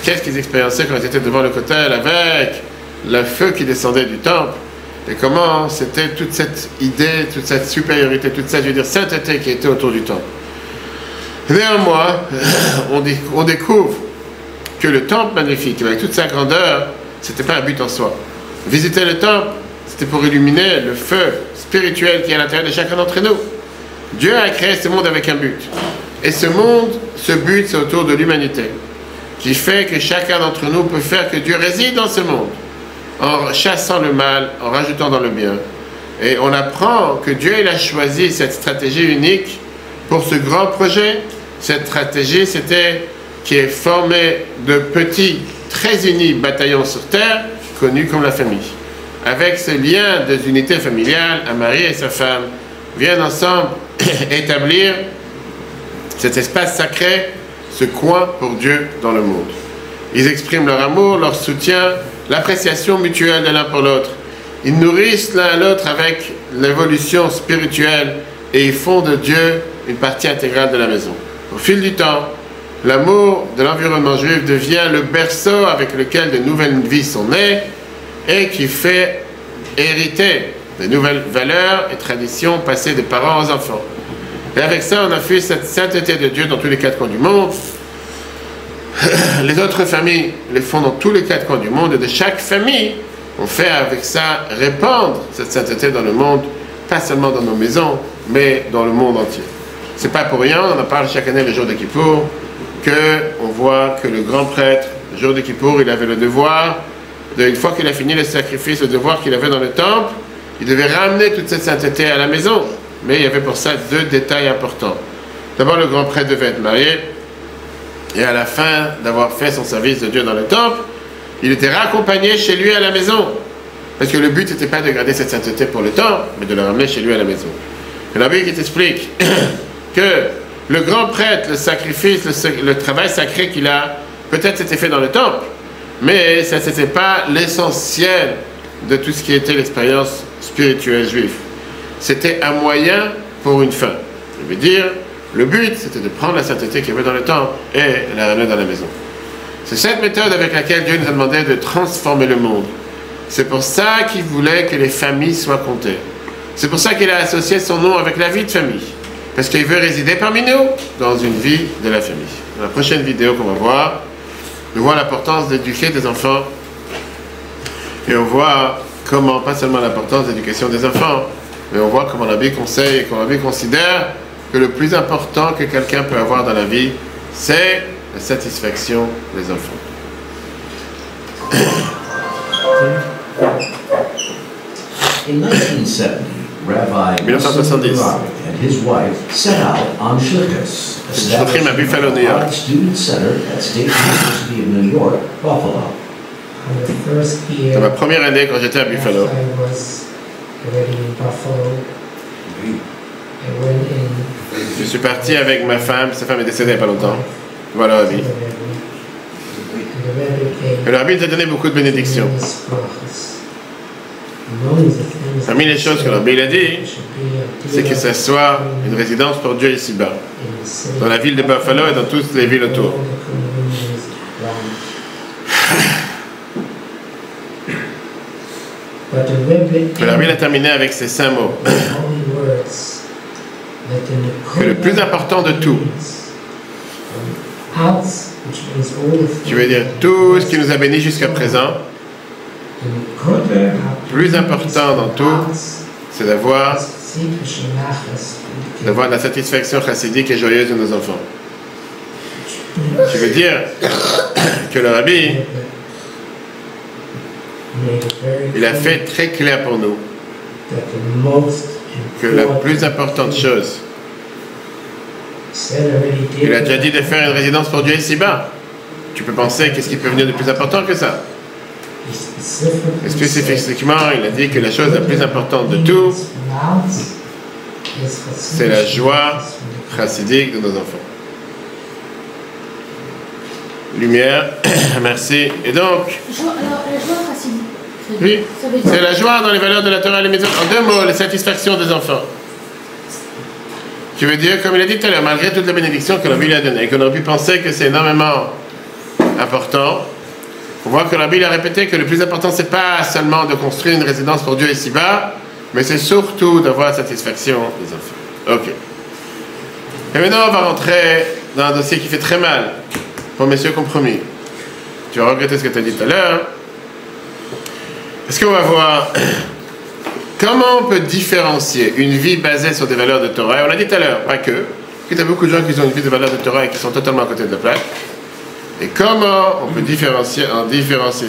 qu'est-ce qu'ils expériençaient quand ils étaient devant le cotel avec le feu qui descendait du temple, et comment c'était toute cette idée, toute cette supériorité, toute cette, je veux dire, sainteté qui était autour du temple. Néanmoins, on découvre que le temple magnifique, avec toute sa grandeur, c'était pas un but en soi. Visiter le temple, c'était pour illuminer le feu spirituel qui est à l'intérieur de chacun d'entre nous. Dieu a créé ce monde avec un but. Et ce monde, ce but, c'est autour de l'humanité, qui fait que chacun d'entre nous peut faire que Dieu réside dans ce monde. en chassant le mal, en rajoutant dans le bien. Et on apprend que Dieu il a choisi cette stratégie unique pour ce grand projet. Cette stratégie, c'était qui est formée de petits, très unis bataillons sur terre, connus comme la famille. Avec ce lien des unités familiales, un mari et sa femme viennent ensemble établir cet espace sacré, ce coin pour Dieu dans le monde. Ils expriment leur amour, leur soutien, l'appréciation mutuelle de l'un pour l'autre. Ils nourrissent l'un l'autre avec l'évolution spirituelle et ils font de Dieu une partie intégrale de la maison. Au fil du temps, l'amour de l'environnement juif devient le berceau avec lequel de nouvelles vies sont nées et qui fait hériter de nouvelles valeurs et traditions passées des parents aux enfants. Et avec ça, on a fait cette sainteté de Dieu dans tous les quatre coins du monde. Les autres familles les font dans tous les quatre coins du monde et de chaque famille, on fait avec ça répandre cette sainteté dans le monde, pas seulement dans nos maisons, mais dans le monde entier. C'est pas pour rien, on en parle chaque année le jour de Kippour, qu'on voit que le grand prêtre, le jour de Kippour, il avait le devoir, une fois qu'il a fini le sacrifice, le devoir qu'il avait dans le temple, il devait ramener toute cette sainteté à la maison. Mais il y avait pour ça deux détails importants. D'abord, le grand prêtre devait être marié, et à la fin d'avoir fait son service de Dieu dans le temple, il était raccompagné chez lui à la maison. Parce que le but n'était pas de garder cette sainteté pour le temple, mais de le ramener chez lui à la maison. Et la Bible qui t'explique que le grand prêtre, le sacrifice, le travail sacré qu'il a, peut-être c'était fait dans le temple, mais ça n'était pas l'essentiel de tout ce qui était l'expérience spirituelle juive. C'était un moyen pour une fin. Je veux dire, le but, c'était de prendre la sainteté qu'il y avait dans le temple et la ramener dans la maison. C'est cette méthode avec laquelle Dieu nous a demandé de transformer le monde. C'est pour ça qu'il voulait que les familles soient comptées. C'est pour ça qu'il a associé son nom avec la vie de famille. Parce qu'il veut résider parmi nous dans une vie de la famille. Dans la prochaine vidéo qu'on va voir, nous voyons l'importance d'éduquer des enfants. Et on voit comment, pas seulement l'importance de l'éducation des enfants, mais on voit comment la Bible conseille et comment la Bible considère que le plus important que quelqu'un peut avoir dans la vie, c'est la satisfaction des enfants. In 1970, Rabbi Nassim and his wife set out on Shlichus, establishing a Chabad student center at State University of New York, Buffalo. C'est ma première année quand j'étais à Buffalo. Je suis parti avec ma femme, sa femme est décédée il n'y a pas longtemps. Voilà la vie. Et le rabbi nous a donné beaucoup de bénédictions. Parmi les choses que le rabbi a dit, c'est que ce soit une résidence pour Dieu ici-bas, dans la ville de Buffalo et dans toutes les villes autour. Le rabbi a terminé avec ces 5 mots. Que le plus important de tout, qui veut dire tout ce qui nous a bénis jusqu'à présent, plus important dans tout, c'est d'avoir la satisfaction chassidique et joyeuse de nos enfants. Je veux dire que le rabbi, il a fait très clair pour nous que la plus importante chose, il a déjà dit de faire une résidence pour Dieu ici-bas. Tu peux penser qu'est-ce qui peut venir de plus important que ça? Et spécifiquement, il a dit que la chose la plus importante de tout, c'est la joie chassidique de nos enfants. Lumière, merci. Et donc, alors, la joie chassidique. Oui, c'est la joie dans les valeurs de la Torah et les Mitzvot. En 2 mots, la satisfaction des enfants. Qui veut dire, comme il a dit tout à l'heure, malgré toutes les bénédictions que la Bible a données, et qu'on aurait pu penser que c'est énormément important, on voit que la Bible a répété que le plus important, c'est pas seulement de construire une résidence pour Dieu ici-bas, mais c'est surtout d'avoir la satisfaction des enfants. Ok. Et maintenant, on va rentrer dans un dossier qui fait très mal pour messieurs compromis. Tu vas regretter ce que tu as dit tout à l'heure. Est-ce qu'on va voir comment on peut différencier une vie basée sur des valeurs de Torah? Et on l'a dit tout à l'heure, pas que. Il y a beaucoup de gens qui ont une vie de valeurs de Torah et qui sont totalement à côté de la plaque. Et comment on peut différencier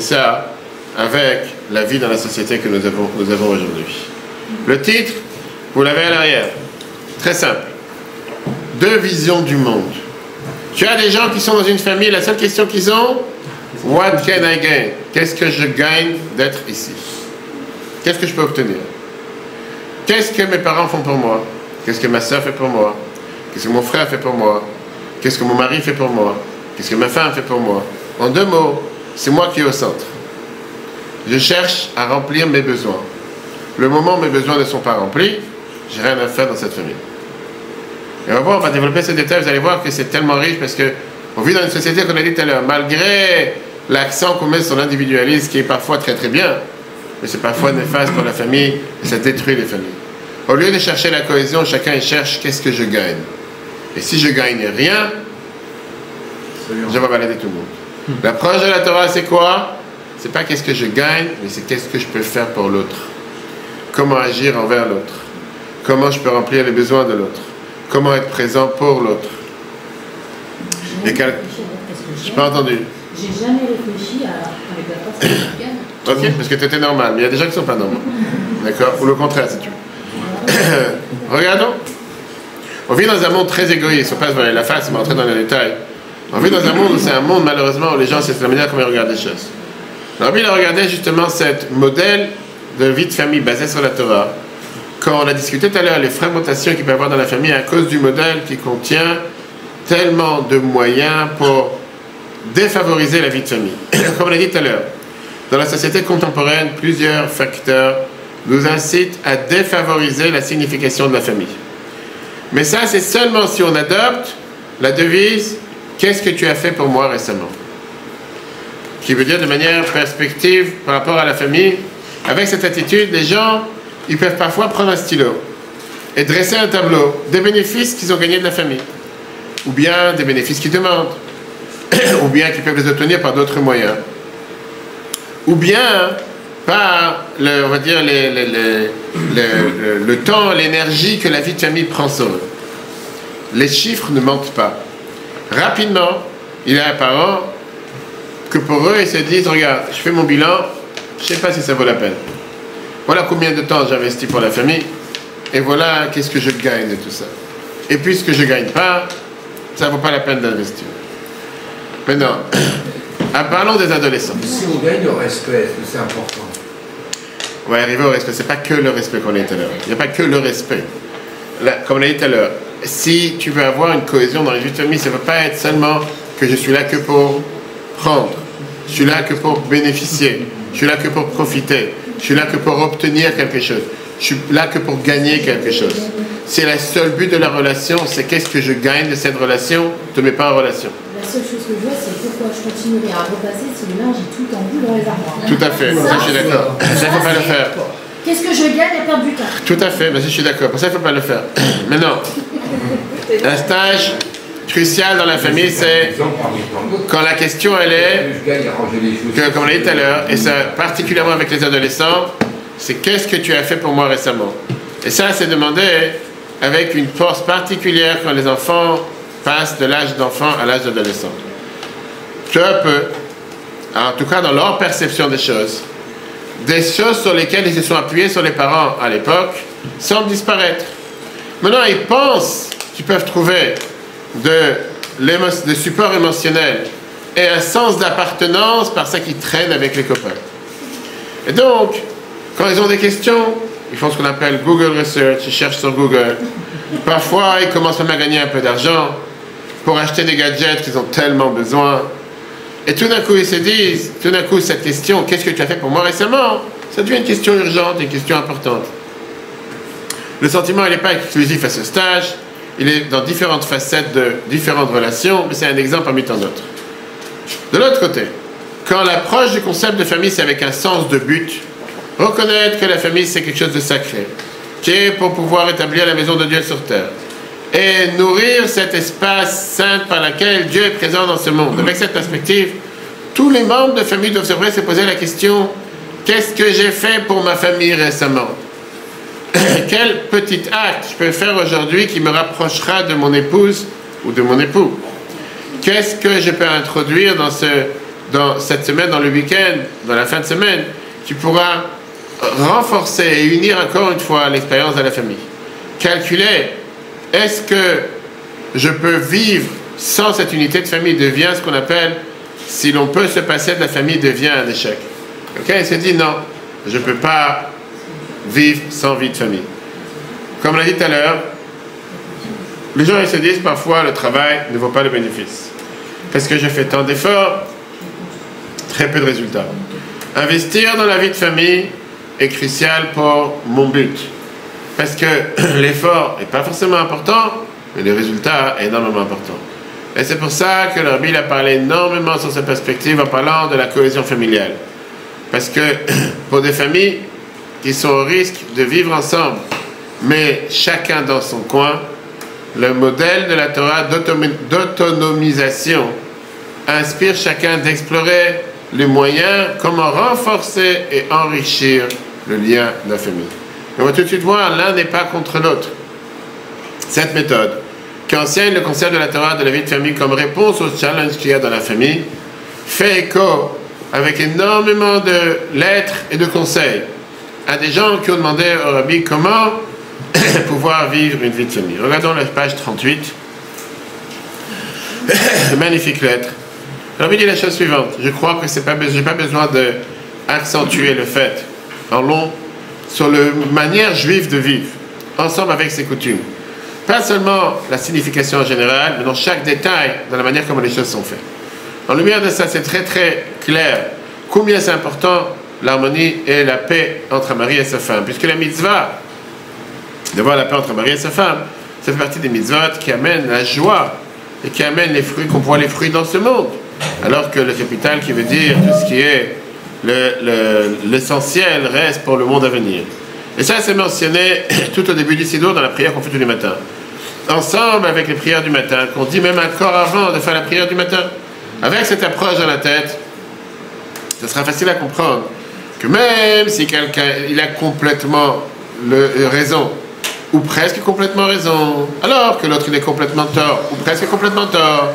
ça avec la vie dans la société que nous avons aujourd'hui. Le titre, vous l'avez à l'arrière. Très simple. 2 visions du monde. Tu as des gens qui sont dans une famille, la seule question qu'ils ont, what can I gain? Qu'est-ce que je gagne d'être ici? Qu'est-ce que je peux obtenir? Qu'est-ce que mes parents font pour moi? Qu'est-ce que ma soeur fait pour moi? Qu'est-ce que mon frère fait pour moi? Qu'est-ce que mon mari fait pour moi? Qu'est-ce que ma femme fait pour moi? En 2 mots, c'est moi qui est au centre. Je cherche à remplir mes besoins. Le moment où mes besoins ne sont pas remplis, j'ai rien à faire dans cette famille. Et on va développer ce détail, vous allez voir que c'est tellement riche parce qu'on vit dans une société qu'on a dit tout à l'heure, malgré l'accent qu'on met sur l'individualisme qui est parfois très très bien, mais c'est parfois néfaste pour la famille et ça détruit les familles. Au lieu de chercher la cohésion, chacun il cherche qu'est-ce que je gagne. Et si je gagne rien, je vais balader tout le monde. L'approche de la Torah, c'est quoi? C'est pas qu'est-ce que je gagne, mais c'est qu'est-ce que je peux faire pour l'autre. Comment agir envers l'autre. Comment je peux remplir les besoins de l'autre. Comment être présent pour l'autre. Je n'ai pas entendu. J'ai jamais réfléchi avec la force que je gagne. Ok, parce que tu étais normal, mais il y a des gens qui ne sont pas normaux. D'accord? Ou le contraire, si tu veux. Regardons. On vit dans un monde très égoïste. On passe dans la face, on va rentrer dans les détails. On vit dans un monde où c'est un monde, malheureusement, où les gens, c'est la manière comment ils regardent les choses. Alors, il a regardé justement ce modèle de vie de famille basé sur la Torah. Quand on a discuté tout à l'heure, les fragmentations qu'il peut y avoir dans la famille à cause du modèle qui contient tellement de moyens pour défavoriser la vie de famille. Comme on l'a dit tout à l'heure, dans la société contemporaine, plusieurs facteurs nous incitent à défavoriser la signification de la famille. Mais ça, c'est seulement si on adopte la devise « Qu'est-ce que tu as fait pour moi récemment ?» qui veut dire de manière perspective par rapport à la famille. Avec cette attitude, les gens, ils peuvent parfois prendre un stylo et dresser un tableau des bénéfices qu'ils ont gagnés de la famille, ou bien des bénéfices qu'ils demandent, ou bien qu'ils peuvent les obtenir par d'autres moyens, ou bien par, on va dire, le temps, l'énergie que la vie de famille prend sur eux. Les chiffres ne mentent pas. Rapidement, il y a un parent que pour eux, ils se disent, regarde, je fais mon bilan, je ne sais pas si ça vaut la peine. Voilà combien de temps j'investis pour la famille, et voilà qu'est-ce que je gagne de tout ça. Et puisque je ne gagne pas, ça ne vaut pas la peine d'investir. Maintenant, parlons des adolescents. Si on gagne le respect, est-ce que c'est important? On va arriver au respect. Ce n'est pas que le respect qu'on a dit tout à l'heure. Il n'y a pas que le respect. Là, comme on l'a dit tout à l'heure, si tu veux avoir une cohésion dans les vie de famille, ça ne veut pas être seulement que je suis là que pour prendre. Je suis là que pour bénéficier. Je suis là que pour profiter. Je suis là que pour obtenir quelque chose. Je suis là que pour gagner quelque chose. C'est le seul but de la relation, c'est qu'est-ce que je gagne de cette relation, ne te mets pas en relation. La seule chose que je vois, c'est pourquoi je continuerai à repasser si le linge est tout en bout dans les armoires. Tout à fait, ça, je suis d'accord. Ça, il ne faut pas le faire. Qu'est-ce que je gagne à perdre du temps? Tout à fait, je suis d'accord. Pour ça, il ne faut pas le faire. Maintenant, un stage crucial dans la famille, c'est quand la question, elle est, que, comme on l'a dit tout à l'heure, et ça, particulièrement avec les adolescents, c'est qu'est-ce que tu as fait pour moi récemment? Et ça, c'est demandé avec une force particulière quand les enfants passent de l'âge d'enfant à l'âge d'adolescent. Peu à peu, en tout cas dans leur perception des choses sur lesquelles ils se sont appuyés sur les parents à l'époque, semblent disparaître. Maintenant, ils pensent qu'ils peuvent trouver de support émotionnel et un sens d'appartenance par ça qu'ils traînent avec les copains. Et donc, quand ils ont des questions, ils font ce qu'on appelle Google Research, ils cherchent sur Google. Parfois, ils commencent même à gagner un peu d'argent pour acheter des gadgets qu'ils ont tellement besoin. Et tout d'un coup, ils se disent, tout d'un coup, cette question, qu'est-ce que tu as fait pour moi récemment? Ça devient une question urgente, une question importante. Le sentiment, il n'est pas exclusif à ce stage, il est dans différentes facettes de différentes relations, mais c'est un exemple parmi tant d'autres. De l'autre côté, quand l'approche du concept de famille, c'est avec un sens de but, reconnaître que la famille, c'est quelque chose de sacré, qui est pour pouvoir établir la maison de Dieu sur terre, et nourrir cet espace saint par lequel Dieu est présent dans ce monde. Avec cette perspective, tous les membres de famille doivent se poser la question, qu'est-ce que j'ai fait pour ma famille récemment? Quel petit acte je peux faire aujourd'hui qui me rapprochera de mon épouse ou de mon époux? Qu'est-ce que je peux introduire dans dans cette semaine, dans le week-end, dans la fin de semaine, tu pourras renforcer et unir encore une fois l'expérience de la famille. Calculer, est-ce que je peux vivre sans cette unité de famille, devient ce qu'on appelle, si l'on peut se passer de la famille, devient un échec. Ok, il s'est dit non, je ne peux pas vivre sans vie de famille. Comme on l'a dit tout à l'heure, les gens ils se disent parfois le travail ne vaut pas le bénéfice. Parce que je fais tant d'efforts, très peu de résultats. Investir dans la vie de famille est crucial pour mon but. Parce que l'effort n'est pas forcément important, mais le résultat est énormément important. Et c'est pour ça que le Rabbi a parlé énormément sur cette perspective en parlant de la cohésion familiale. Parce que pour des familles qui sont au risque de vivre ensemble, mais chacun dans son coin, le modèle de la Torah d'autonomisation inspire chacun d'explorer les moyens, comment renforcer et enrichir le lien de la famille. On va tout de suite voir, l'un n'est pas contre l'autre. Cette méthode, qui enseigne le concept de la Torah de la vie de famille comme réponse aux challenges qu'il y a dans la famille, fait écho avec énormément de lettres et de conseils à des gens qui ont demandé au Rabbi comment pouvoir vivre une vie de famille. Regardons la page 38. Magnifique lettre. Le Rabbi dit la chose suivante. Je crois que je n'ai pas besoin d'accentuer le fait en long sur la manière juive de vivre, ensemble avec ses coutumes. Pas seulement la signification en général, mais dans chaque détail, dans la manière comment les choses sont faites. En lumière de ça, c'est très très clair combien c'est important l'harmonie et la paix entre un mari et sa femme. Puisque la mitzvah d'avoir la paix entre un mari et sa femme, ça fait partie des mitzvot qui amènent la joie et qui amènent les fruits, qu'on voit les fruits dans ce monde. Alors que le capital, qui veut dire tout ce qui est l'essentiel, reste pour le monde à venir. Et ça, c'est mentionné tout au début du Sidour dans la prière qu'on fait tous les matins. Ensemble avec les prières du matin, qu'on dit même encore avant de faire la prière du matin. Avec cette approche dans la tête, ce sera facile à comprendre que même si quelqu'un il a complètement raison, ou presque complètement raison, alors que l'autre il est complètement tort, ou presque complètement tort,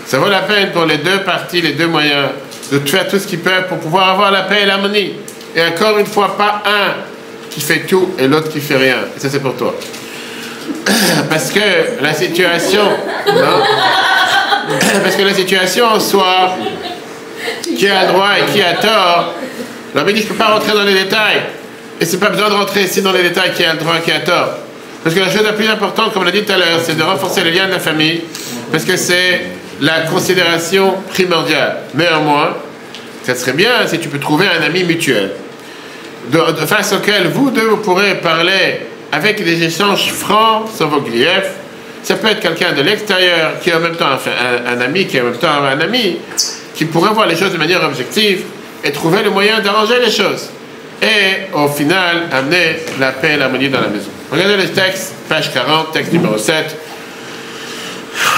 ça vaut la peine pour les deux parties, les deux moyens, de faire tout ce qu'ils peuvent pour pouvoir avoir la paix et l'harmonie. Et encore une fois, pas un qui fait tout et l'autre qui fait rien. Et ça, c'est pour toi. Parce que la situation... Non, parce que la situation en soi, qui a droit et qui a tort, l'homme dit, je ne peux pas rentrer dans les détails. Et c'est pas besoin de rentrer ici dans les détails qui a le droit et qui a tort. Parce que la chose la plus importante, comme on l'a dit tout à l'heure, c'est de renforcer les liens de la famille, parce que c'est la considération primordiale. Néanmoins, ça serait bien si tu peux trouver un ami mutuel, face auquel vous deux vous pourrez parler avec des échanges francs sur vos griefs. Ça peut être quelqu'un de l'extérieur qui est en même temps un ami, qui est en même temps un ami, qui pourrait voir les choses de manière objective et trouver le moyen d'arranger les choses. Et au final, amener la paix et l'harmonie dans la maison. Regardez le texte, page 40, texte numéro 7.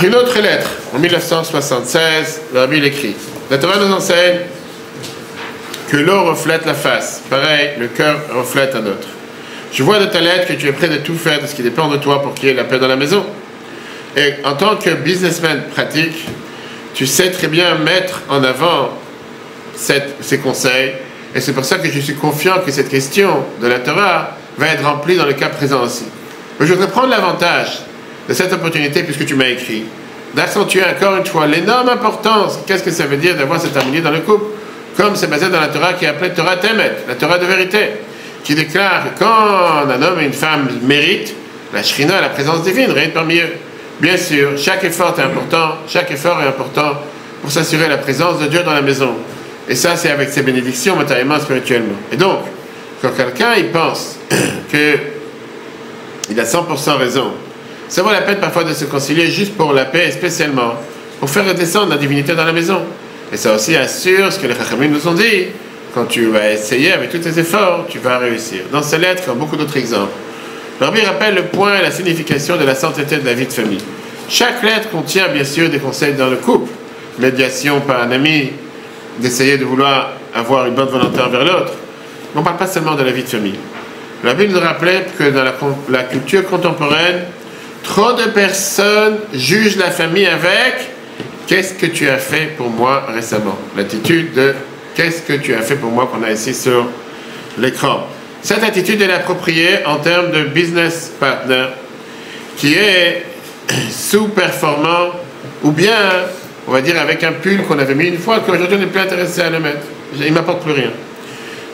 Une autre lettre, en 1976, le Rabbi l'écrit. La Torah nous enseigne que l'eau reflète la face. Pareil, le cœur reflète un autre. Je vois de ta lettre que tu es prêt de tout faire de ce qui dépend de toi pour qu'il y ait la paix dans la maison. Et en tant que businessman pratique, tu sais très bien mettre en avant ces conseils. Et c'est pour ça que je suis confiant que cette question de la Torah va être remplie dans le cas présent aussi. Mais je voudrais prendre l'avantage de cette opportunité, puisque tu m'as écrit, d'accentuer encore une fois l'énorme importance. Qu'est-ce que ça veut dire d'avoir cette harmonie dans le couple? Comme c'est basé dans la Torah qui est appelée Torah Temet, la Torah de vérité, qui déclare que quand un homme et une femme méritent, la Shrina, la présence divine, règne parmi eux. Bien sûr, chaque effort est important pour s'assurer la présence de Dieu dans la maison. Et ça, c'est avec ses bénédictions, matériellement, spirituellement. Et donc, quand quelqu'un il pense qu'il a 100% raison, ça vaut la peine parfois de se concilier juste pour la paix, spécialement, pour faire redescendre la divinité dans la maison. Et ça aussi assure ce que les Chachamim nous ont dit. Quand tu vas essayer avec tous tes efforts, tu vas réussir. Dans ces lettres, comme beaucoup d'autres exemples, le Rabbi rappelle le point et la signification de la sainteté de la vie de famille. Chaque lettre contient bien sûr des conseils dans le couple, médiation par un ami, d'essayer de vouloir avoir une bonne volonté envers l'autre. On ne parle pas seulement de la vie de famille. Le Rabbi nous rappelait que dans la culture contemporaine, trop de personnes jugent la famille avec qu'est-ce que tu as fait pour moi récemment? L'attitude de qu'est-ce que tu as fait pour moi qu'on a ici sur l'écran. Cette attitude est appropriée en termes de business partner qui est sous-performant ou bien, on va dire, avec un pull qu'on avait mis une fois qu'aujourd'hui on n'est plus intéressé à le mettre. Il ne m'apporte plus rien.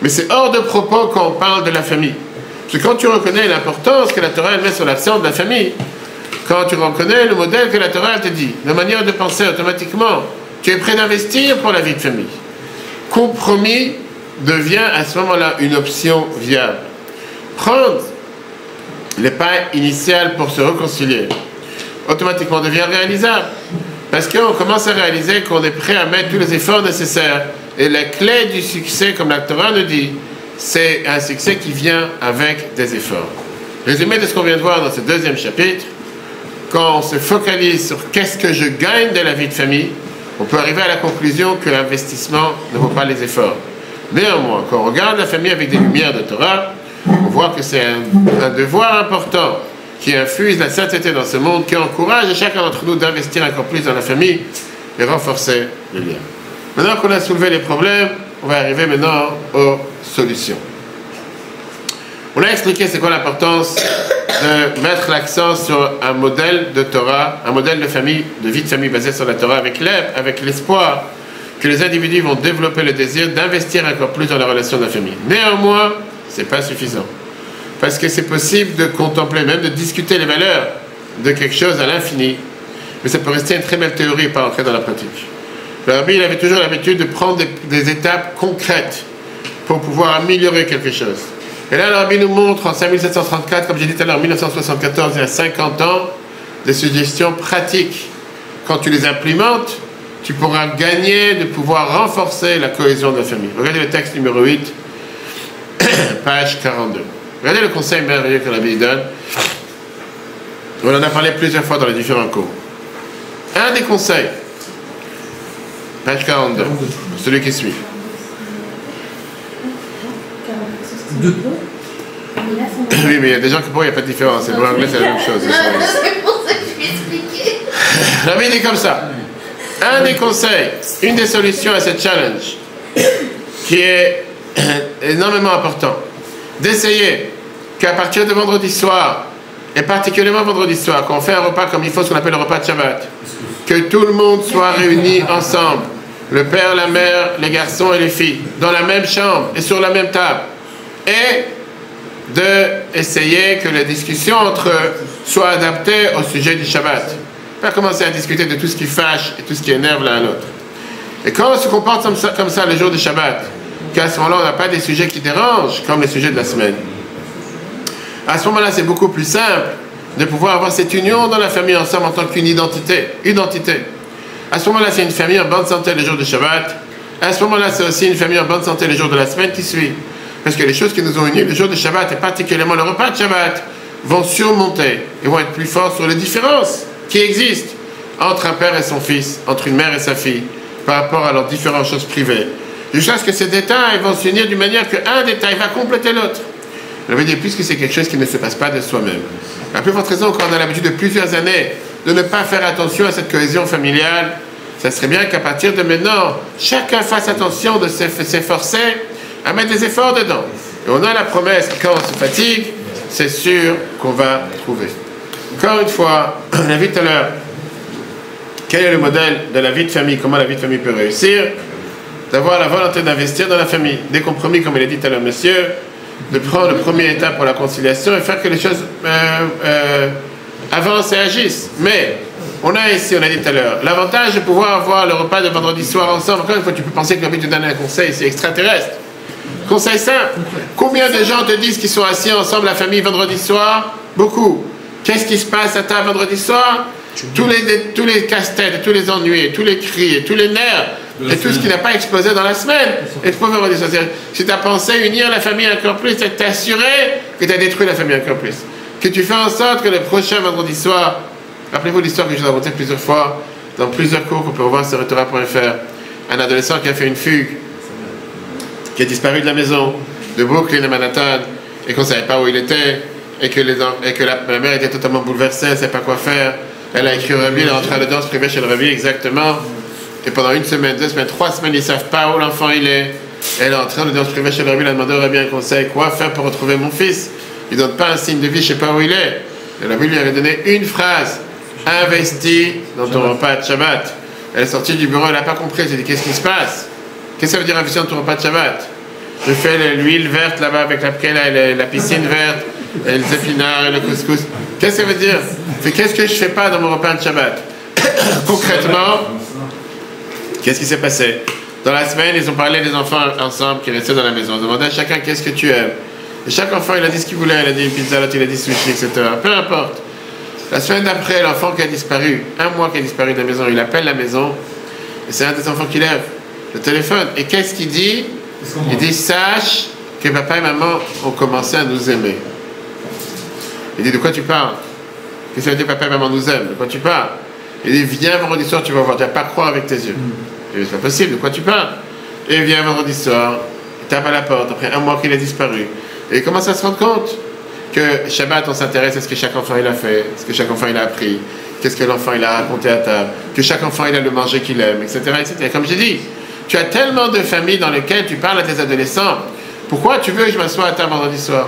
Mais c'est hors de propos quand on parle de la famille. Parce que quand tu reconnais l'importance que la Torah elle met sur l'action de la famille, quand tu reconnais le modèle que la Torah te dit, la manière de penser automatiquement, tu es prêt d'investir pour la vie de famille. Compromis devient à ce moment-là une option viable. Prendre les pas initiales pour se réconcilier, automatiquement devient réalisable. Parce qu'on commence à réaliser qu'on est prêt à mettre tous les efforts nécessaires. Et la clé du succès, comme la Torah nous dit, c'est un succès qui vient avec des efforts. Résumé de ce qu'on vient de voir dans ce deuxième chapitre, quand on se focalise sur qu'est-ce que je gagne de la vie de famille, on peut arriver à la conclusion que l'investissement ne vaut pas les efforts. Néanmoins, quand on regarde la famille avec des lumières de Torah, on voit que c'est un devoir important qui infuse la sainteté dans ce monde, qui encourage chacun d'entre nous d'investir encore plus dans la famille et renforcer le lien. Maintenant qu'on a soulevé les problèmes, on va arriver maintenant aux solutions. On a expliqué c'est quoi l'importance de mettre l'accent sur un modèle de Torah, un modèle de famille, de vie de famille basé sur la Torah, avec l'espoir que les individus vont développer le désir d'investir encore plus dans la relation de la famille. Néanmoins, ce n'est pas suffisant. Parce que c'est possible de contempler, même de discuter les valeurs de quelque chose à l'infini, mais ça peut rester une très belle théorie et pas entrer dans la pratique. Le Rabbi, il avait toujours l'habitude de prendre des étapes concrètes pour pouvoir améliorer quelque chose. Et là, le Rabbi nous montre en 5734, comme j'ai dit tout à l'heure, en 1974, il y a 50 ans, des suggestions pratiques. Quand tu les implémentes, tu pourras gagner de pouvoir renforcer la cohésion de la famille. Regardez le texte numéro 8, page 42. Regardez le conseil merveilleux que le Rabbi donne. On en a parlé plusieurs fois dans les différents cours. Un des conseils, page 42, celui qui suit. Oui, mais il y a des gens qui pourraient, il n'y a pas de différence. C'est l'anglais, c'est la même chose. C'est pour ça que je vais expliquer. La vie dit comme ça. Un des conseils, une des solutions à ce challenge, qui est énormément important, d'essayer qu'à partir de vendredi soir, et particulièrement vendredi soir, quand on fait un repas comme il faut, ce qu'on appelle le repas de Shabbat, que tout le monde soit réuni ensemble, le père, la mère, les garçons et les filles, dans la même chambre et sur la même table, et d'essayer que les discussions entre eux soient adaptées au sujet du Shabbat. Pas commencer à discuter de tout ce qui fâche et tout ce qui énerve l'un à l'autre. Et quand on se comporte comme ça le jour du Shabbat, qu'à ce moment-là on n'a pas des sujets qui dérangent comme les sujets de la semaine, à ce moment-là c'est beaucoup plus simple de pouvoir avoir cette union dans la famille ensemble en tant qu'une identité. À ce moment-là c'est une famille en bonne santé le jour du Shabbat. À ce moment-là c'est aussi une famille en bonne santé le jour de la semaine qui suit. Parce que les choses qui nous ont unis le jour du Shabbat et particulièrement le repas de Shabbat vont surmonter et vont être plus forts sur les différences qui existent entre un père et son fils, entre une mère et sa fille, par rapport à leurs différentes choses privées. Jusqu'à ce que ces détails vont s'unir d'une manière qu'un détail va compléter l'autre. Je veux dire, puisque c'est quelque chose qui ne se passe pas de soi-même. La plus forte raison, quand on a l'habitude de plusieurs années de ne pas faire attention à cette cohésion familiale, ça serait bien qu'à partir de maintenant, chacun fasse attention de s'efforcer à mettre des efforts dedans. Et on a la promesse que quand on se fatigue, c'est sûr qu'on va trouver. Encore une fois, on a vu tout à l'heure, quel est le modèle de la vie de famille, comment la vie de famille peut réussir, d'avoir la volonté d'investir dans la famille, des compromis, comme il a dit tout à l'heure, monsieur, de prendre le premier étape pour la conciliation et faire que les choses avancent et agissent. Mais, on a ici, on a dit tout à l'heure, l'avantage de pouvoir avoir le repas de vendredi soir ensemble. Encore une fois, tu peux penser que l'envie de donner un conseil, c'est extraterrestre. Conseil simple. Combien de gens te disent qu'ils sont assis ensemble, la famille, vendredi soir? Beaucoup. Qu'est-ce qui se passe à table vendredi soir? Tous les casse-têtes, tous les ennuis, tous les cris, tous les nerfs, et tout ce qui n'a pas explosé dans la semaine. Explose vendredi soir. Si tu as pensé unir la famille encore plus, c'est t'assurer que tu as détruit la famille encore plus. Que tu fais en sorte que le prochain vendredi soir, rappelez-vous l'histoire que je vous ai racontée plusieurs fois, dans plusieurs cours qu'on peut revoir sur Torah.fr, un adolescent qui a fait une fugue, qui a disparu de la maison, de Brooklyn à Manhattan, et qu'on ne savait pas où il était, et que la mère était totalement bouleversée, elle ne savait pas quoi faire. Elle a écrit au rabbi, elle est rentrée à l'audience privée chez le rabbi, exactement. Et pendant 1 semaine, 2 semaines, 3 semaines, ils ne savent pas où l'enfant il est. Elle est entrée en audience privée chez le rabbi, elle a demandé au rabbi un conseil. Quoi faire pour retrouver mon fils? Il ne donne pas un signe de vie, je ne sais pas où il est. Le rabbi lui avait donné une phrase. Investis dans ton repas de Shabbat. Elle est sortie du bureau, elle n'a pas compris. Elle s'est dit, qu'est-ce qui se passe? Qu'est-ce que ça veut dire investir dans ton repas de Shabbat? Je fais l'huile verte là-bas avec la piscine verte, et les épinards et le couscous. Qu'est-ce que ça veut dire? Qu'est-ce que je ne fais pas dans mon repas de Shabbat? Concrètement, qu'est-ce qui s'est passé? Dans la semaine, ils ont parlé des enfants ensemble qui restaient dans la maison. Ils demandaient à chacun qu'est-ce que tu aimes. Et chaque enfant, il a dit ce qu'il voulait. Il a dit pizza, l'autre, il a dit sushi, etc. Peu importe. La semaine d'après, l'enfant qui a disparu, 1 mois qui a disparu de la maison, il appelle la maison. Et c'est un des enfants qui lève le téléphone. Et qu'est-ce qu'il dit? Il dit, sache que papa et maman ont commencé à nous aimer. Il dit, de quoi tu parles? Qu'est-ce que ça veut dire papa et maman nous aiment? De quoi tu parles? Il dit, viens vendredi soir, tu vas voir, tu vas pas croire avec tes yeux. Il dit, c'est pas possible, de quoi tu parles? Et il vient vendredi soir, il tape à la porte, après 1 mois qu'il a disparu. Et il commence à se rendre compte que Shabbat, on s'intéresse à ce que chaque enfant il a fait, ce que chaque enfant il a appris, qu'est-ce que l'enfant il a raconté à table, que chaque enfant il a le manger qu'il aime, etc., etc. Comme j'ai dit, tu as tellement de familles dans lesquelles tu parles à tes adolescents. Pourquoi tu veux que je m'assoie à table vendredi soir?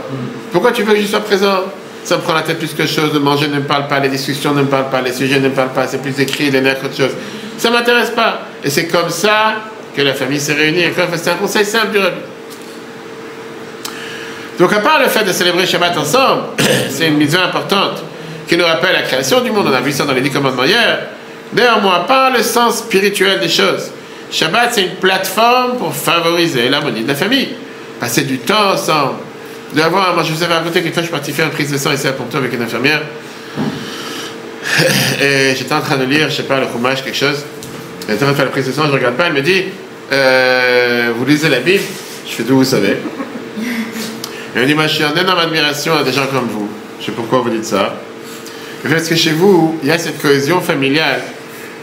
Pourquoi tu veux que je sois présent? Ça me prend la tête plus que chose, de manger ne me parle pas, les discussions ne me parlent pas, les sujets ne me parlent pas, c'est plus écrit, les nerfs qu'autre chose. Ça ne m'intéresse pas. Et c'est comme ça que la famille s'est réunie. C'est un conseil simple du rabbi. Donc à part le fait de célébrer Shabbat ensemble, c'est une mitzvah importante qui nous rappelle la création du monde. On a vu ça dans les 10 commandements hier. Néanmoins, par le sens spirituel des choses, Shabbat c'est une plateforme pour favoriser l'harmonie de la famille. Passer du temps ensemble. Moi je vous avais raconté qu'une fois je suis parti faire une prise de sang ici à Ponto avec une infirmière. Et j'étais en train de lire, je sais pas, le Chumash, quelque chose. Elle était en train de faire la prise de sang, je regarde pas, elle me dit vous lisez la Bible? Je fais d'où vous savez? Elle me dit moi je suis en énorme admiration à des gens comme vous. Je sais pourquoi vous dites ça. Et parce que chez vous, il y a cette cohésion familiale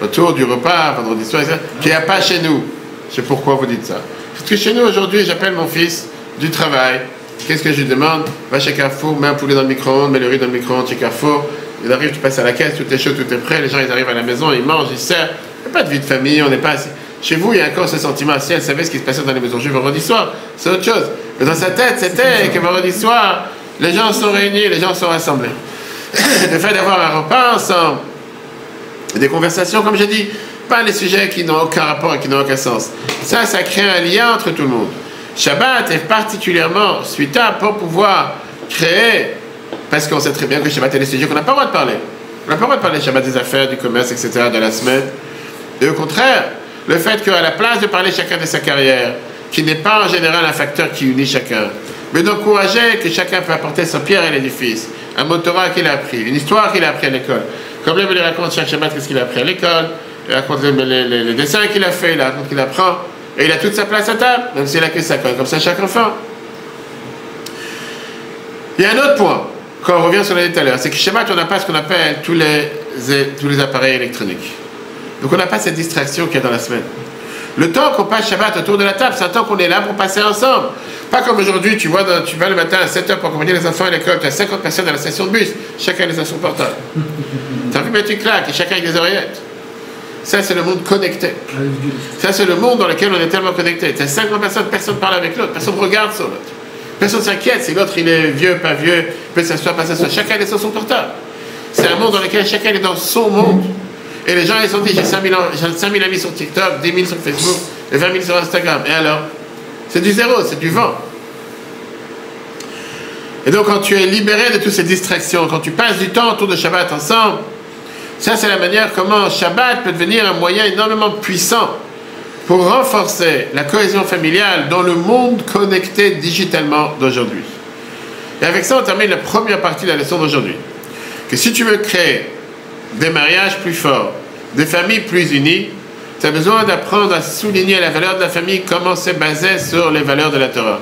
autour du repas, vendredi soir, qu'il n'y a pas chez nous. Je sais pourquoi vous dites ça. Parce que chez nous aujourd'hui, j'appelle mon fils du travail. Qu'est-ce que je lui demande? Va chez Carrefour, mets un poulet dans le micro-ondes, mets le riz dans le micro-ondes chez Carrefour. Il arrive, tu passes à la caisse, tout est chaud, tout est prêt. Les gens, ils arrivent à la maison, ils mangent, ils servent. Il n'y a pas de vie de famille, on n'est pas assis. Chez vous, il y a encore ce sentiment. Si elle savait ce qui se passait dans les maisons juives vendredi soir, c'est autre chose. Mais dans sa tête, c'était que vendredi soir, les gens sont réunis, les gens sont rassemblés. Le fait d'avoir un repas ensemble, des conversations, comme j'ai dit, pas les sujets qui n'ont aucun rapport et qui n'ont aucun sens. Ça crée un lien entre tout le monde. Shabbat est particulièrement suitable pour pouvoir créer, parce qu'on sait très bien que Shabbat est des sujets qu'on n'a pas le droit de parler. On n'a pas le droit de parler Shabbat des affaires, du commerce, etc., de la semaine. Et au contraire, le fait qu'à la place de parler chacun de sa carrière, qui n'est pas en général un facteur qui unit chacun, mais d'encourager que chacun peut apporter sa pierre à l'édifice, un mot Torah qu'il a appris, une histoire qu'il a appris à l'école. Comme là, il raconte chaque Shabbat qu'est-ce qu'il a appris à l'école, il raconte les dessins qu'il a fait, il raconte qu'il apprend, et il a toute sa place à table, même s'il a que ça, comme ça chaque enfant. Il y a un autre point, quand on revient sur l'année tout à l'heure, c'est que Shabbat, on n'a pas ce qu'on appelle tous les appareils électroniques. Donc on n'a pas cette distraction qu'il y a dans la semaine. Le temps qu'on passe Shabbat autour de la table, c'est un temps qu'on est là pour passer ensemble. Pas comme aujourd'hui, tu vas le matin à 7h pour accompagner les enfants à l'école, tu as 50 personnes à la station de bus, chacun a son portable. Tu as envie de mettre une claque et chacun avec des oreillettes. Ça, c'est le monde connecté. Ça, c'est le monde dans lequel on est tellement connecté. Tu as 50 personnes, personne ne parle avec l'autre, personne ne regarde sur l'autre. Personne ne s'inquiète si l'autre il est vieux, pas vieux, peut s'asseoir, pas s'asseoir. Chacun est sur son portable. C'est un monde dans lequel chacun est dans son monde. Et les gens, ils ont dit, j'ai 5000 amis sur TikTok, 10 000 sur Facebook, et 20 000 sur Instagram. Et alors? C'est du zéro, c'est du vent. Et donc, quand tu es libéré de toutes ces distractions, quand tu passes du temps autour de Shabbat ensemble, ça, c'est la manière comment Shabbat peut devenir un moyen énormément puissant pour renforcer la cohésion familiale dans le monde connecté digitalement d'aujourd'hui. Et avec ça, on termine la première partie de la leçon d'aujourd'hui. Que si tu veux créer des mariages plus forts, des familles plus unies, tu as besoin d'apprendre à souligner la valeur de la famille, comment c'est basé sur les valeurs de la Torah.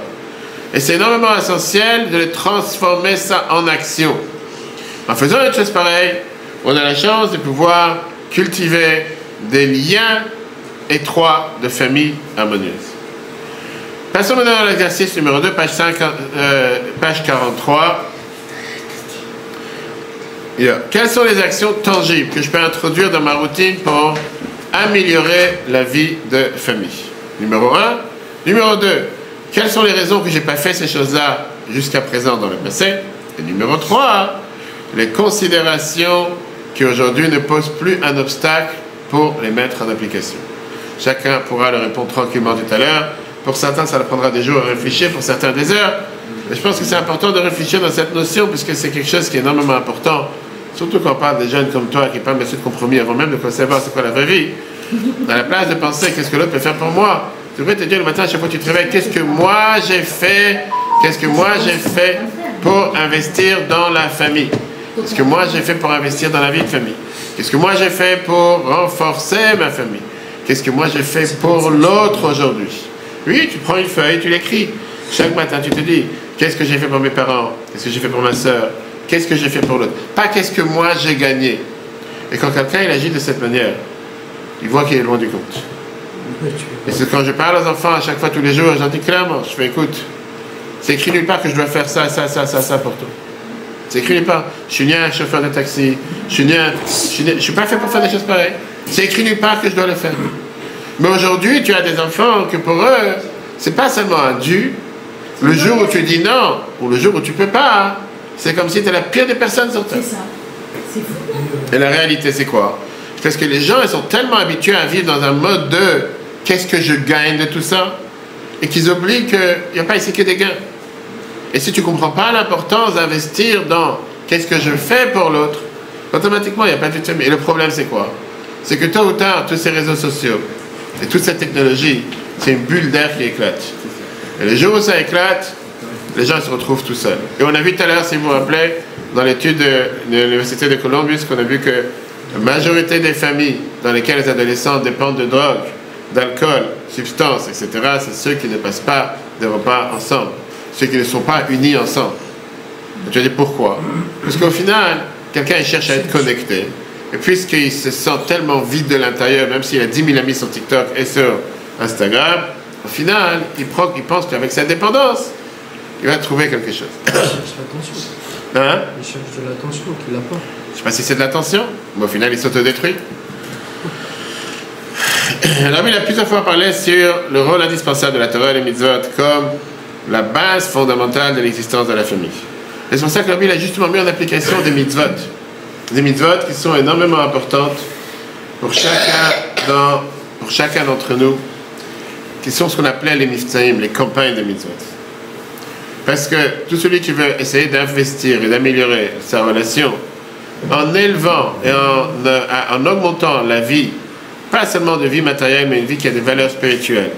Et c'est énormément essentiel de transformer ça en action. En faisant une chose pareille, on a la chance de pouvoir cultiver des liens étroits de famille harmonieuse. Passons maintenant à l'exercice numéro 2, page 43. Quelles sont les actions tangibles que je peux introduire dans ma routine pour améliorer la vie de famille? Numéro 1. Numéro 2. Quelles sont les raisons que je n'ai pas fait ces choses-là jusqu'à présent dans le passé? Et numéro 3. Les considérations qui aujourd'hui ne posent plus un obstacle pour les mettre en application. Chacun pourra le répondre tranquillement tout à l'heure. Pour certains, ça prendra des jours à réfléchir, pour certains des heures. Mais je pense que c'est important de réfléchir dans cette notion, puisque c'est quelque chose qui est énormément important. Surtout quand on parle des jeunes comme toi qui parlent de compromis avant même de savoir c'est quoi la vraie vie. À la place de penser qu'est-ce que l'autre peut faire pour moi, tu devrais te dire le matin à chaque fois que tu te réveilles, qu'est-ce que moi j'ai fait pour investir dans la famille? Qu'est-ce que moi j'ai fait pour investir dans la vie de famille? Qu'est-ce que moi j'ai fait pour renforcer ma famille? Qu'est-ce que moi j'ai fait pour l'autre aujourd'hui? Oui, tu prends une feuille, tu l'écris. Chaque matin, tu te dis, qu'est-ce que j'ai fait pour mes parents? Qu'est-ce que j'ai fait pour ma soeur? Qu'est-ce que j'ai fait pour l'autre? Pas qu'est-ce que moi j'ai gagné. Et quand quelqu'un il agit de cette manière, il voit qu'il est loin du compte. Et c'est quand je parle aux enfants à chaque fois, tous les jours, j'en dis clairement, je fais écoute, c'est écrit nulle part que je dois faire ça pour toi. C'est écrit nulle part. Je suis ni un chauffeur de taxi, je suis pas fait pour faire des choses pareilles. C'est écrit nulle part que je dois le faire. Mais aujourd'hui, tu as des enfants que pour eux, c'est pas seulement un dû. Le jour où tu dis non, ou le jour où tu peux pas, c'est comme si tu es la pire des personnes sur terre. C'est ça. C'est fou. Et la réalité, c'est quoi? Parce que les gens, ils sont tellement habitués à vivre dans un mode de qu'est-ce que je gagne de tout ça? Et qu'ils oublient qu'il n'y a pas ici que des gains. Et si tu ne comprends pas l'importance d'investir dans qu'est-ce que je fais pour l'autre, automatiquement, il n'y a pas de famille. Et le problème, c'est quoi? C'est que tôt ou tard, tous ces réseaux sociaux et toute cette technologie, c'est une bulle d'air qui éclate. Et le jour où ça éclate, les gens se retrouvent tout seuls. Et on a vu tout à l'heure, si vous vous rappelez, dans l'étude de l'Université de Columbus, qu'on a vu que la majorité des familles dans lesquelles les adolescents dépendent de drogue, d'alcool, substances, etc., c'est ceux qui ne passent pas des repas ensemble, ceux qui ne sont pas unis ensemble. Et tu vas dire pourquoi? Parce qu'au final, quelqu'un cherche à être connecté, et puisqu'il se sent tellement vide de l'intérieur, même s'il a 10 000 amis sur TikTok et sur Instagram, au final, il pense qu'avec sa dépendance, il va trouver quelque chose. Il cherche l'attention. Hein? Il cherche de l'attention qu'il n'a pas. Je ne sais pas si c'est de l'attention, mais au final, il s'autodétruit. Alors, il a plusieurs fois parlé sur le rôle indispensable de la Torah et les mitzvot comme la base fondamentale de l'existence de la famille. Et c'est pour ça que la Bible a justement mis en application des mitzvot. Des mitzvot qui sont énormément importantes pour chacun d'entre nous, qui sont ce qu'on appelait les miftaïm, les campagnes de mitzvot. Parce que tout celui qui veut essayer d'investir et d'améliorer sa relation en élevant et en augmentant la vie, pas seulement de vie matérielle, mais une vie qui a des valeurs spirituelles,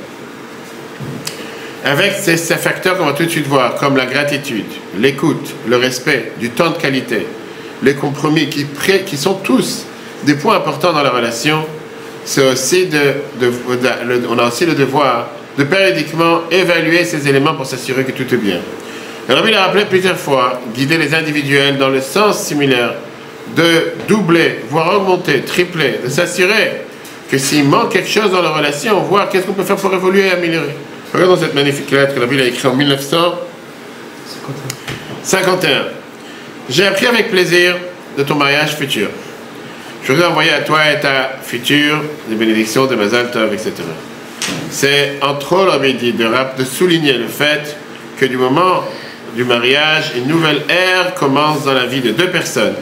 avec ces facteurs qu'on va tout de suite voir, comme la gratitude, l'écoute, le respect, du temps de qualité, les compromis qui sont tous des points importants dans la relation, c'est aussi on a aussi le devoir de périodiquement évaluer ces éléments pour s'assurer que tout est bien. Alors il a rappelé plusieurs fois, guider les individuels dans le sens similaire, de doubler, voire augmenter, tripler, de s'assurer que s'il manque quelque chose dans la relation, on voit qu'est-ce qu'on peut faire pour évoluer et améliorer. Regardons cette magnifique lettre que la Bible a écrite en 1951. J'ai appris avec plaisir de ton mariage futur. Je voudrais envoyer à toi et ta future des bénédictions de Mazal Tov, etc. C'est entre autres, on dit, de souligner le fait que du moment du mariage, une nouvelle ère commence dans la vie de deux personnes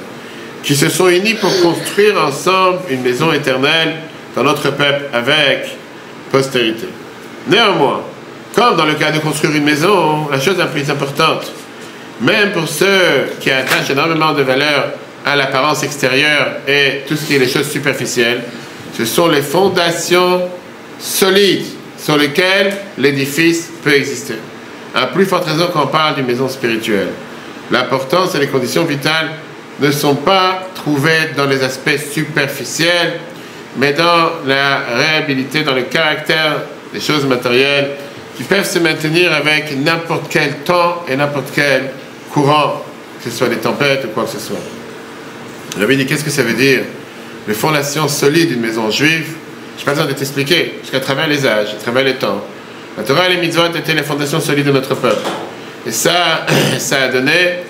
qui se sont unies pour construire ensemble une maison éternelle dans notre peuple avec postérité. Néanmoins, comme dans le cas de construire une maison, la chose la plus importante, même pour ceux qui attachent énormément de valeur à l'apparence extérieure et tout ce qui est les choses superficielles, ce sont les fondations solides sur lesquelles l'édifice peut exister. À plus forte raison quand on parle d'une maison spirituelle. L'importance et les conditions vitales ne sont pas trouvées dans les aspects superficiels, mais dans la réhabilité, dans le caractère des choses matérielles qui peuvent se maintenir avec n'importe quel temps et n'importe quel courant, que ce soit des tempêtes ou quoi que ce soit. J'avais dit, qu'est-ce que ça veut dire? Les fondations solides d'une maison juive, je n'ai pas besoin de t'expliquer, parce qu'à travers les âges, à travers les temps, la Torah et les mitzvot étaient les fondations solides de notre peuple. Et ça a donné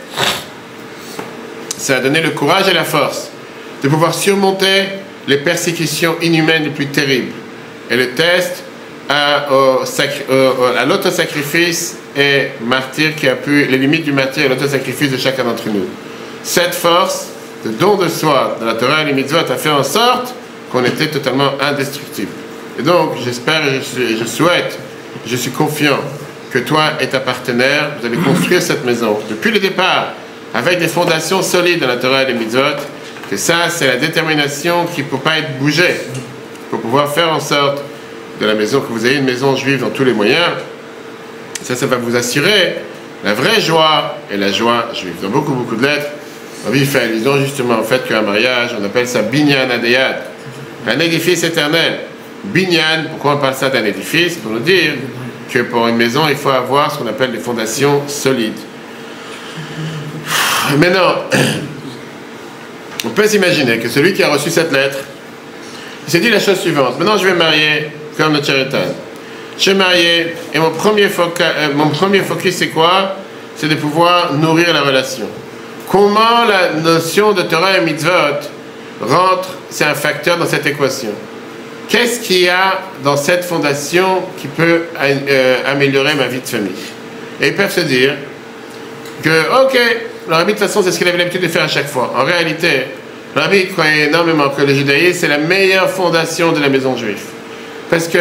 ça a donné le courage et la force de pouvoir surmonter les persécutions inhumaines les plus terribles. Et le test à l'autosacrifice et martyr qui a pu, les limites du martyr et l'autosacrifice de chacun d'entre nous. Cette force, le don de soi de la Torah et les mitzvot a fait en sorte qu'on était totalement indestructible. Et donc, j'espère et je souhaite, je suis confiant que toi et ta partenaire, vous allez construire cette maison depuis le départ avec des fondations solides de la Torah et les mitzvot, que ça, c'est la détermination qui ne peut pas être bougée pour pouvoir faire en sorte de la maison, que vous ayez une maison juive dans tous les moyens. Ça va vous assurer la vraie joie et la joie juive. Dans beaucoup de lettres, Rabbi fait allusion justement au fait qu'un mariage, on appelle ça binyan adeyad, un édifice éternel. Binyan, pourquoi on parle ça d'un édifice? Pour nous dire que pour une maison, il faut avoir ce qu'on appelle des fondations solides. Maintenant, on peut s'imaginer que celui qui a reçu cette lettre, il s'est dit la chose suivante: maintenant je vais me marier comme notre Chéritan. Je vais me marier et mon premier focus c'est quoi? C'est de pouvoir nourrir la relation. Comment la notion de Torah et Mitzvot rentre, c'est un facteur dans cette équation. Qu'est-ce qu'il y a dans cette fondation qui peut améliorer ma vie de famille? Et ils peuvent se dire que, ok, le rabbi de toute façon c'est ce qu'il avait l'habitude de faire à chaque fois. En réalité, le rabbi croyait énormément que le judaïsme c'est la meilleure fondation de la maison juive. Parce que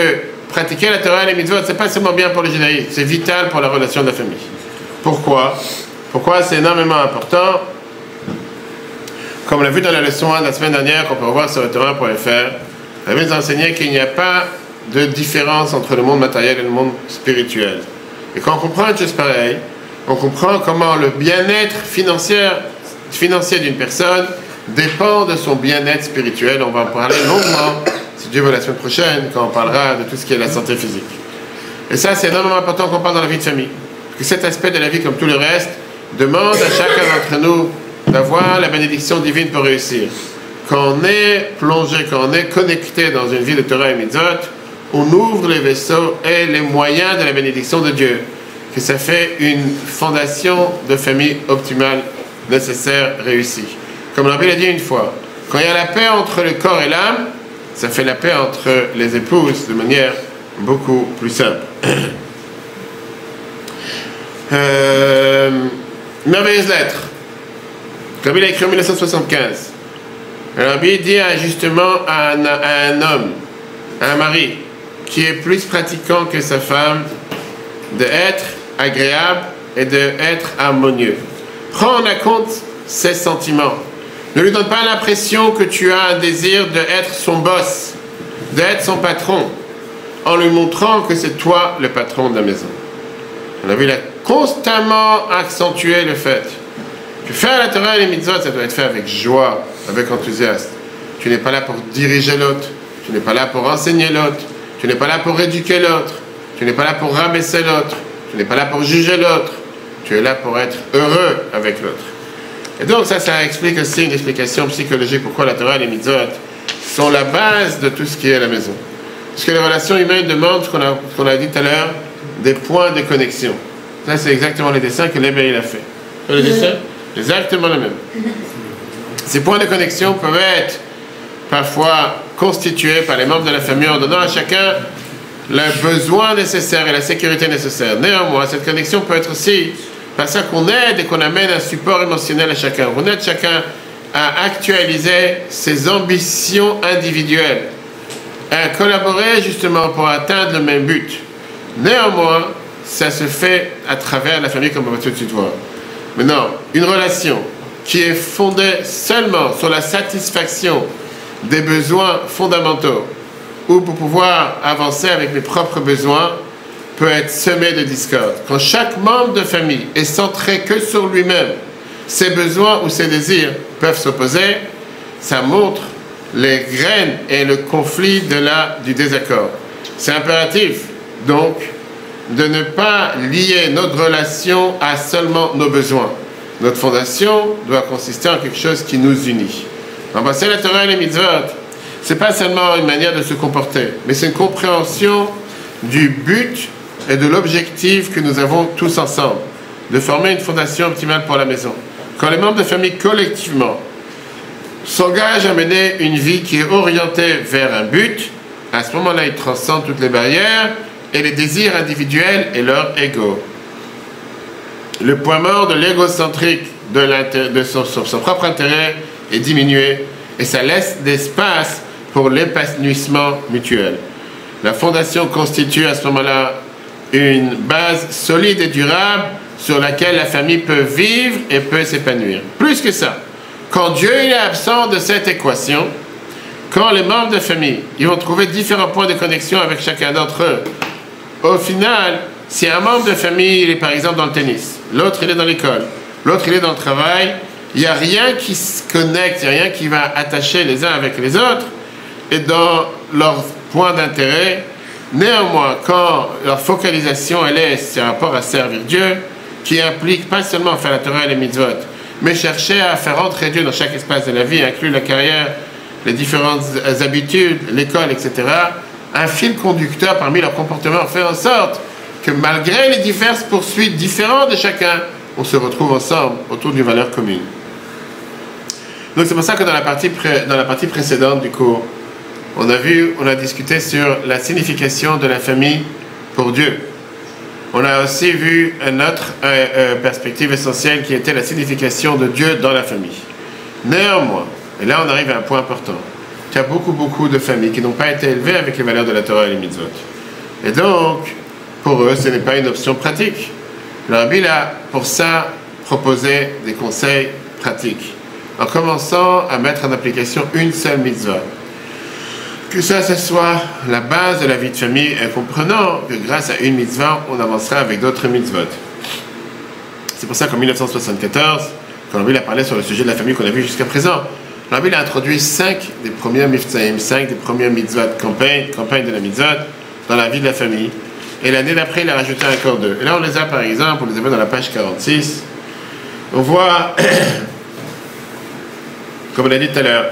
pratiquer la Torah et les mitzvot, c'est pas seulement bien pour le judaïsme, c'est vital pour la relation de la famille. Pourquoi? Pourquoi c'est énormément important? Comme on l'a vu dans la leçon 1 de la semaine dernière, qu'on peut revoir sur le Torah.fr, la Bible nous enseignait qu'il n'y a pas de différence entre le monde matériel et le monde spirituel. Et quand on comprend une chose pareille, on comprend comment le bien-être financier d'une personne dépend de son bien-être spirituel. On va en parler longuement, si Dieu veut, la semaine prochaine, quand on parlera de tout ce qui est la santé physique. Et ça, c'est énormément important qu'on parle dans la vie de famille. Parce que cet aspect de la vie, comme tout le reste, demande à chacun d'entre nous d'avoir la bénédiction divine pour réussir. Quand on est plongé, quand on est connecté dans une vie de Torah et Mitzvot, on ouvre les vaisseaux et les moyens de la bénédiction de Dieu. Que ça fait une fondation de famille optimale, nécessaire, réussie. Comme Rabbi l'a dit une fois, quand il y a la paix entre le corps et l'âme, ça fait la paix entre les épouses de manière beaucoup plus simple. Merveilleuse lettre. Rabbi l'a écrit en 1975. Rabbi dit justement à un homme, à un mari, qui est plus pratiquant que sa femme, d'être agréable et d'être harmonieux. Prends en compte ses sentiments. Ne lui donne pas l'impression que tu as un désir d'être son boss, d'être son patron, en lui montrant que c'est toi le patron de la maison. On a vu, il a constamment accentué le fait que faire la Torah et les mitzvot, ça doit être fait avec joie, avec enthousiasme. Tu n'es pas là pour diriger l'autre, tu n'es pas là pour enseigner l'autre, tu n'es pas là pour éduquer l'autre, tu n'es pas là pour rabaisser l'autre, tu n'es pas là pour juger l'autre, tu es là pour être heureux avec l'autre. Et donc ça explique aussi une explication psychologique pourquoi la Torah et les mitzvot sont la base de tout ce qui est à la maison. Parce que les relations humaines demandent, ce qu'on a dit tout à l'heure, des points de connexion. Ça, c'est exactement le dessin que l'Ébé a fait. Le dessin, exactement le même. Ces points de connexion peuvent être parfois constitués par les membres de la famille en donnant à chacun le besoin nécessaire et la sécurité nécessaire. Néanmoins, cette connexion peut être aussi par ça qu'on aide et qu'on amène un support émotionnel à chacun. On aide chacun à actualiser ses ambitions individuelles, à collaborer justement pour atteindre le même but. Néanmoins, ça se fait à travers la famille, comme on va tout de suite voir. Maintenant, une relation qui est fondée seulement sur la satisfaction des besoins fondamentaux, ou pour pouvoir avancer avec mes propres besoins, peut être semée de discorde. Quand chaque membre de famille est centré que sur lui-même, ses besoins ou ses désirs peuvent s'opposer, ça montre les graines et le conflit du désaccord. C'est impératif, donc, de ne pas lier notre relation à seulement nos besoins. Notre fondation doit consister en quelque chose qui nous unit. Embrasser la Torah et les mitzvot, c'est pas seulement une manière de se comporter, mais c'est une compréhension du but et de l'objectif que nous avons tous ensemble, de former une fondation optimale pour la maison. quand les membres de famille collectivement s'engagent à mener une vie qui est orientée vers un but, à ce moment-là, ils transcendent toutes les barrières et les désirs individuels et leur ego. Le point mort de l'égocentrique de son propre intérêt est diminué et ça laisse d'espace pour l'épanouissement mutuel. La fondation constitue à ce moment-là une base solide et durable sur laquelle la famille peut vivre et peut s'épanouir. Plus que ça, quand Dieu est absent de cette équation, quand les membres de famille ils vont trouver différents points de connexion avec chacun d'entre eux, au final, si un membre de famille il est par exemple dans le tennis, l'autre il est dans l'école, l'autre il est dans le travail, il n'y a rien qui se connecte, il n'y a rien qui va attacher les uns avec les autres, et dans leur point d'intérêt, néanmoins, quand leur focalisation elle est sur rapport à servir Dieu, qui implique pas seulement faire la Torah et les mitzvot, mais chercher à faire entrer Dieu dans chaque espace de la vie, inclus la carrière, les différentes habitudes, l'école, etc., un fil conducteur parmi leurs comportements fait en sorte que malgré les diverses poursuites différentes de chacun, on se retrouve ensemble autour d'une valeur commune. Donc c'est pour ça que dans la partie précédente du cours, on a discuté sur la signification de la famille pour Dieu. On a aussi vu une autre perspective essentielle qui était la signification de Dieu dans la famille. Néanmoins, et là on arrive à un point important, il y a beaucoup de familles qui n'ont pas été élevées avec les valeurs de la Torah et les mitzvot. Et donc, pour eux, ce n'est pas une option pratique. Le Rabbi a pour ça proposé des conseils pratiques, en commençant à mettre en application une seule mitzvah. Que ça, ce soit la base de la vie de famille, et comprenant que grâce à une mitzvah, on avancera avec d'autres mitzvot. C'est pour ça qu'en 1974, quand Rabbi a parlé sur le sujet de la famille qu'on a vu jusqu'à présent, Rabbi a introduit 5 des premiers mitzvahim, 5 des premiers mitzvot, campagne de la mitzvot, dans la vie de la famille. Et l'année d'après, il a rajouté encore 2. Et là, on les a par exemple, on les avait dans la page 46. On voit, comme on a dit tout à l'heure,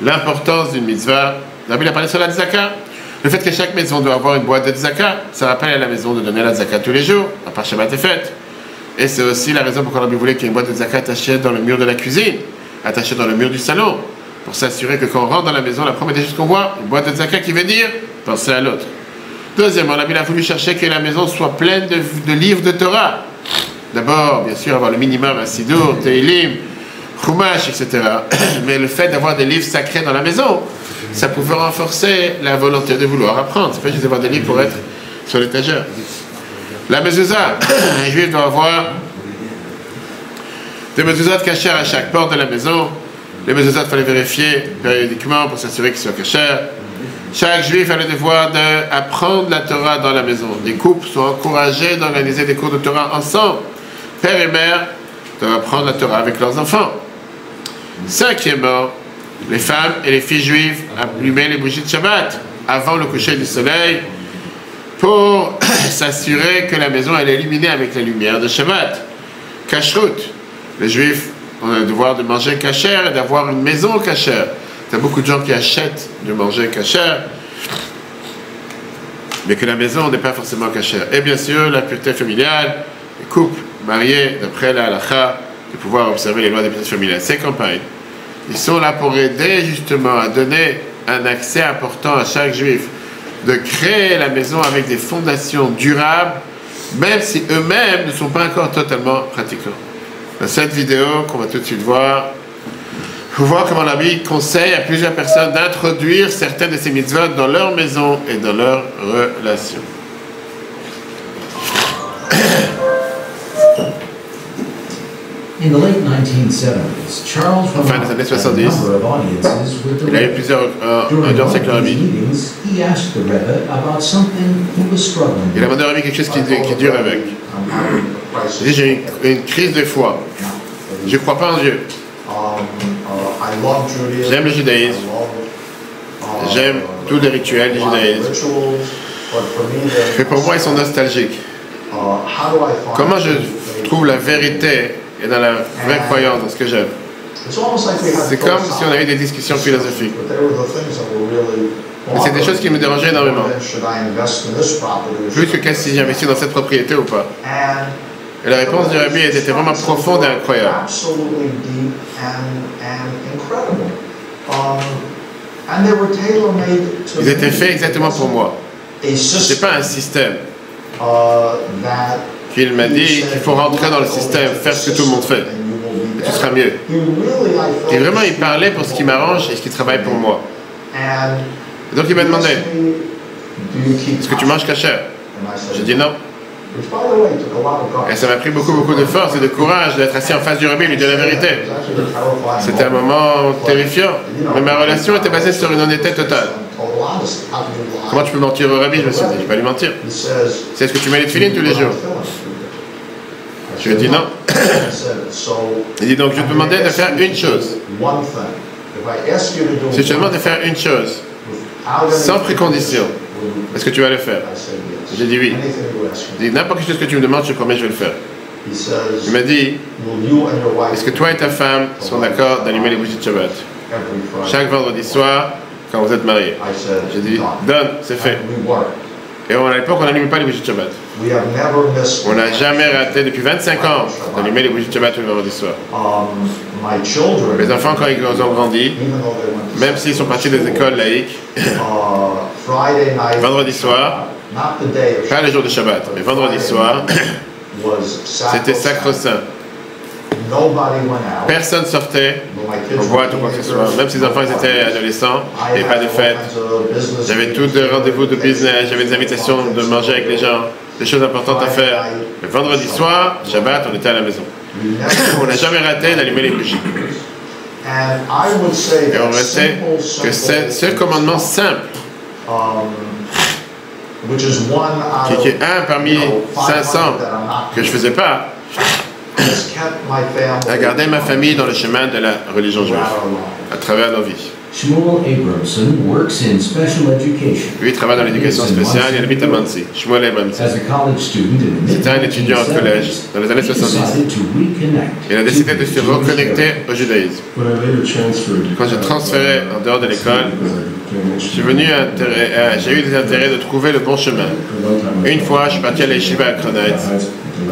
l'importance d'une mitzvah. Rabbi a parlé sur la tzaka. Le fait que chaque maison doit avoir une boîte de tzaka, ça rappelle à la maison de donner la tzaka tous les jours, à part Shabbat et fête. Et c'est aussi la raison pour laquelle Rabbi voulait qu'il y ait une boîte de tzaka attachée dans le mur de la cuisine, attachée dans le mur du salon, pour s'assurer que quand on rentre dans la maison, la première des choses qu'on voit, une boîte de tzaka qui veut dire penser à l'autre. Deuxièmement, Rabbi a voulu chercher que la maison soit pleine de livres de Torah. D'abord, bien sûr, avoir le minimum, un Sidour, Teilim, Chumash, etc. Mais le fait d'avoir des livres sacrés dans la maison, ça pouvait renforcer la volonté de vouloir apprendre. C'est pas juste d'avoir des livres pour être sur l'étagère. La mezuzah, un juif doit avoir des mezuzot cachères à chaque porte de la maison. Les mezuzot, il fallait vérifier périodiquement pour s'assurer qu'ils soient cachères. Chaque juif a le devoir d'apprendre la Torah dans la maison. Les couples sont encouragés d'organiser des cours de Torah ensemble. Père et mère doivent apprendre la Torah avec leurs enfants. Cinquièmement, les femmes et les filles juives allumaient les bougies de Shabbat avant le coucher du soleil pour s'assurer que la maison est illuminée avec la lumière de Shabbat. Kashrut, les juifs ont le devoir de manger kasher et d'avoir une maison kasher. Il y a beaucoup de gens qui achètent de manger kasher, mais que la maison n'est pas forcément kasher. Et bien sûr, la pureté familiale, les couples mariés d'après la halakha, de pouvoir observer les lois des puretés familiales. Ces campagnes, ils sont là pour aider justement à donner un accès important à chaque juif, de créer la maison avec des fondations durables, même si eux-mêmes ne sont pas encore totalement pratiquants. Dans cette vidéo qu'on va tout de suite voir, il faut voir comment la Bible conseille à plusieurs personnes d'introduire certaines de ces mitzvot dans leur maison et dans leurs relations. In the late 1970s, Charles hung out with a number of audiences with the Rebbe. During one of these meetings, he asked the Rebbe about something he was struggling with. Il a demandé à Rabbi quelque chose qui dure avec. Il dit, j'ai une crise de foi. Je ne crois pas en Dieu. J'aime le judaïsme. J'aime tous les rituels du judaïsme. Mais pour moi, ils sont nostalgiques. Comment je trouve la vérité et dans la vraie croyance dans ce que j'aime? C'est comme si on avait des discussions philosophiques. Mais c'est des choses qui me dérangeaient énormément. Plus que si j'investis dans cette propriété ou pas. Et la réponse du Rabbi était vraiment profonde et incroyable. Absolutely deep and incredible. And they were tailor-made to Ils étaient faits exactement pour moi. a C'est pas un système that qu'il m'a dit qu'il faut rentrer dans le système, faire ce que tout le monde fait, et tu seras mieux. Et vraiment, il parlait pour ce qui m'arrange et ce qui travaille pour moi. Et donc il m'a demandé, est-ce que tu manges kasher? J'ai dit non. Et ça m'a pris beaucoup de force et de courage d'être assis en face du Rabbi et lui dire la vérité. C'était un moment terrifiant, mais ma relation était basée sur une honnêteté totale. Comment tu peux mentir au Rabbi? Je me suis dit, je vais pas lui mentir. C'est ce que tu mets les tefilines tous les jours? Je lui ai dit non. Il dit donc, je te demandais de faire une chose. Si je te demande de faire une chose, sans précondition, est-ce que tu vas le faire? J'ai dit oui. Il dit n'importe quelle chose que tu me demandes, je promets, je vais le faire. Il m'a dit, est-ce que toi et ta femme sont d'accord d'allumer les bougies de Shabbat chaque vendredi soir quand vous êtes mariés? J'ai dit, donne, c'est fait. Et à l'époque, on n'allumait pas les bougies de Shabbat. On n'a jamais raté depuis 25 ans d'allumer les bougies de Shabbat le vendredi soir. Les enfants, quand ils ont grandi, même s'ils sont partis des écoles laïques, vendredi soir, pas le jour de Shabbat, mais vendredi soir, c'était sacro-saint. Personne sortait en boîte ou quoi que ce soit, même si les enfants étaient adolescents, il n'y avait pas de fête. J'avais tous des rendez-vous de business, j'avais des invitations de manger avec les gens, des choses importantes à faire. Mais vendredi soir, Shabbat, on était à la maison. On n'a jamais raté d'allumer les bougies. Et on restait que ce commandement simple, qui est un parmi 500 que je ne faisais pas, a gardé ma famille dans le chemin de la religion juive à travers nos vies. Shmuel Abramson works in special education. Lui, il travaille dans l'éducation spéciale, il habite à Monsey. Shmuel Abramson. C'était un étudiant au collège dans les années 70. Il a décidé de se reconnecter au judaïsme. Quand j'ai transféré en dehors de l'école, j'ai eu des intérêts de trouver le bon chemin. Une fois, je suis parti à l'Yeshiva à Cronite.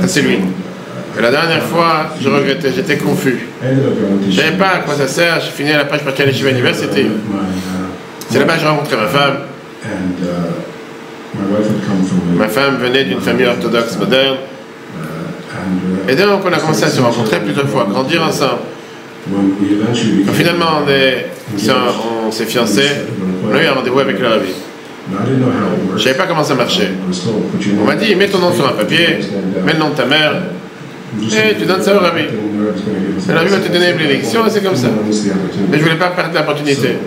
Ça, c'est lui. Et la dernière fois, je regrettais, j'étais confus. Je ne savais pas à quoi ça sert, j'ai fini à la page partie à l'Yeshiva University. C'est là-bas que j'ai rencontré ma femme. Ma femme venait d'une famille orthodoxe moderne. Et donc on a commencé à se rencontrer plusieurs fois, grandir ensemble. Donc, finalement, on s'est fiancés, on a eu un rendez-vous avec le Rabbi. Je ne savais pas comment ça marchait. On m'a dit, mets ton nom sur un papier, mets le nom de ta mère, et tu donnes ça au Rabbi. Le Rabbi va te donner une bénédiction, c'est comme ça. Mais je ne voulais pas perdre l'opportunité.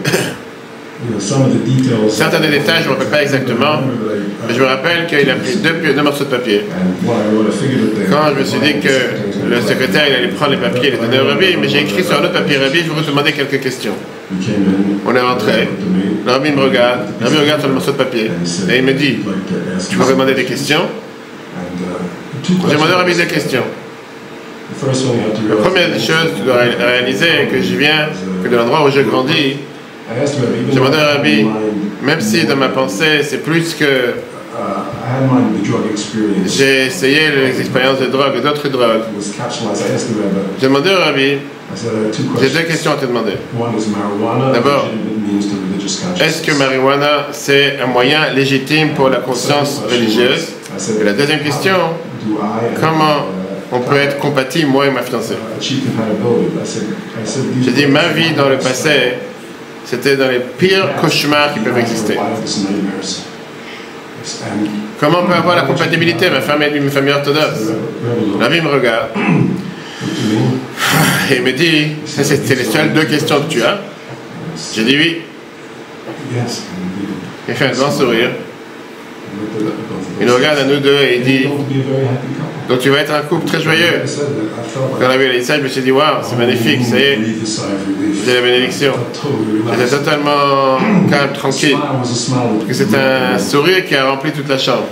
Certains des détails, je ne me rappelle pas exactement, mais je me rappelle qu'il a pris deux morceaux de papier. Quand je me suis dit que le secrétaire il allait prendre les papiers et les donner au Rabbi, mais j'ai écrit sur un autre papier Rabbi, je voudrais te demander quelques questions. On est rentré, le Rabbi me regarde, le Rabbi regarde sur le morceau de papier, et il me dit, tu peux demander des questions? J'ai demandé au Rabbi des questions. La première des choses que tu dois réaliser, que je viens, que de l'endroit où j'ai grandi, j'ai demandé au Rabbi, même si dans ma pensée c'est plus que j'ai essayé les expériences de drogue et d'autres drogues, j'ai demandé au Rabbi, j'ai deux questions à te demander. D'abord, est-ce que marijuana c'est un moyen légitime pour la conscience religieuse? Et la deuxième question, comment on peut être compatible, moi et ma fiancée? J'ai dit, ma vie dans le passé, c'était dans les pires cauchemars qui peuvent exister. Comment on peut avoir la compatibilité? Ma femme est d'une famille orthodoxe. La vie me regarde. Et il me dit, c'est les seules deux questions que tu as? J'ai dit oui. Il fait un grand sourire. Il nous regarde à nous deux et il dit, donc tu vas être un couple très joyeux. Quand on a vu les ça, je me suis dit, waouh, c'est magnifique, ça y est, j'ai la bénédiction. J'étais totalement calme, tranquille. C'est un sourire qui a rempli toute la chambre.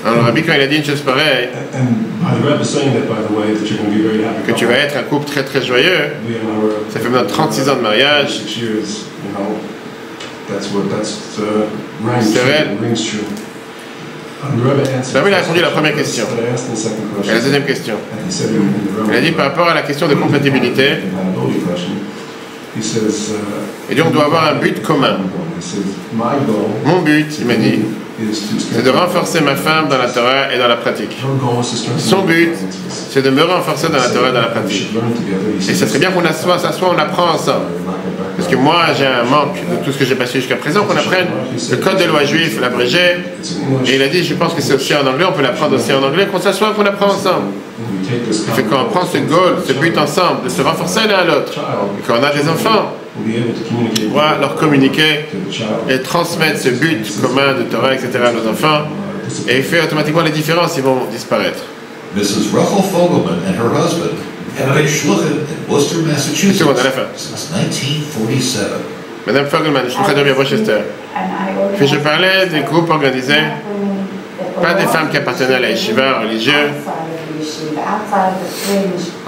Alors, Rabbi, quand il a dit une chose pareille, que tu vas être un couple très très joyeux, ça fait maintenant 36 ans de mariage. C'est vrai. Rabbi a répondu à la première question. Et la deuxième question. Il a dit par rapport à la question de compatibilité, et donc on doit avoir un but commun. Mon but, il m'a dit, c'est de renforcer ma femme dans la Torah et dans la pratique. Son but, c'est de me renforcer dans la Torah et dans la pratique. Et ça serait bien qu'on s'assoie, on apprend ensemble. Parce que moi, j'ai un manque de tout ce que j'ai passé jusqu'à présent, qu'on apprenne le code de loi juif, l'abrégé. Et il a dit, je pense que c'est aussi en anglais, on peut l'apprendre aussi en anglais, qu'on s'assoit, qu'on apprend ensemble. Il fait qu'on prend ce goal, ce but ensemble, de se renforcer l'un à l'autre. Et quand on a des enfants, on va leur communiquer et transmettre ce but commun de Torah, etc. à nos enfants. Et il fait automatiquement les différences, ils vont disparaître. Mrs. Rachel Fogelman and her husband have been shluchim in Worcester, Massachusetts since 1947. Madame Fogelman, je suis très bien à Rochester. Puis je parlais des groupes organisés, pas des femmes qui appartenaient à la yeshiva religieuse,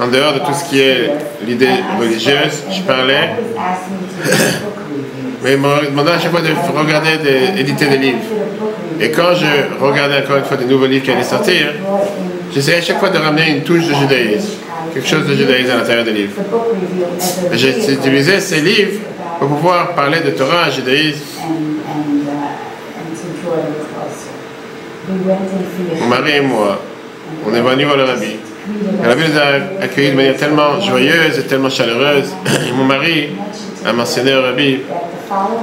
en dehors de tout ce qui est l'idée religieuse. Je parlais, mais ils m'ont demandé à chaque fois de regarder, d'éditer des livres. Et quand je regardais encore une fois des nouveaux livres qui allaient sortir, j'essayais à chaque fois de ramener une touche de judaïsme, quelque chose de judaïsme à l'intérieur des livres. J'ai utilisé ces livres pour pouvoir parler de Torah, judaïsme. Mon mari et moi, on est venus voir le Rabbi. Le Rabbi nous a accueillis de manière tellement joyeuse et tellement chaleureuse. Et mon mari a mentionné au Rabbi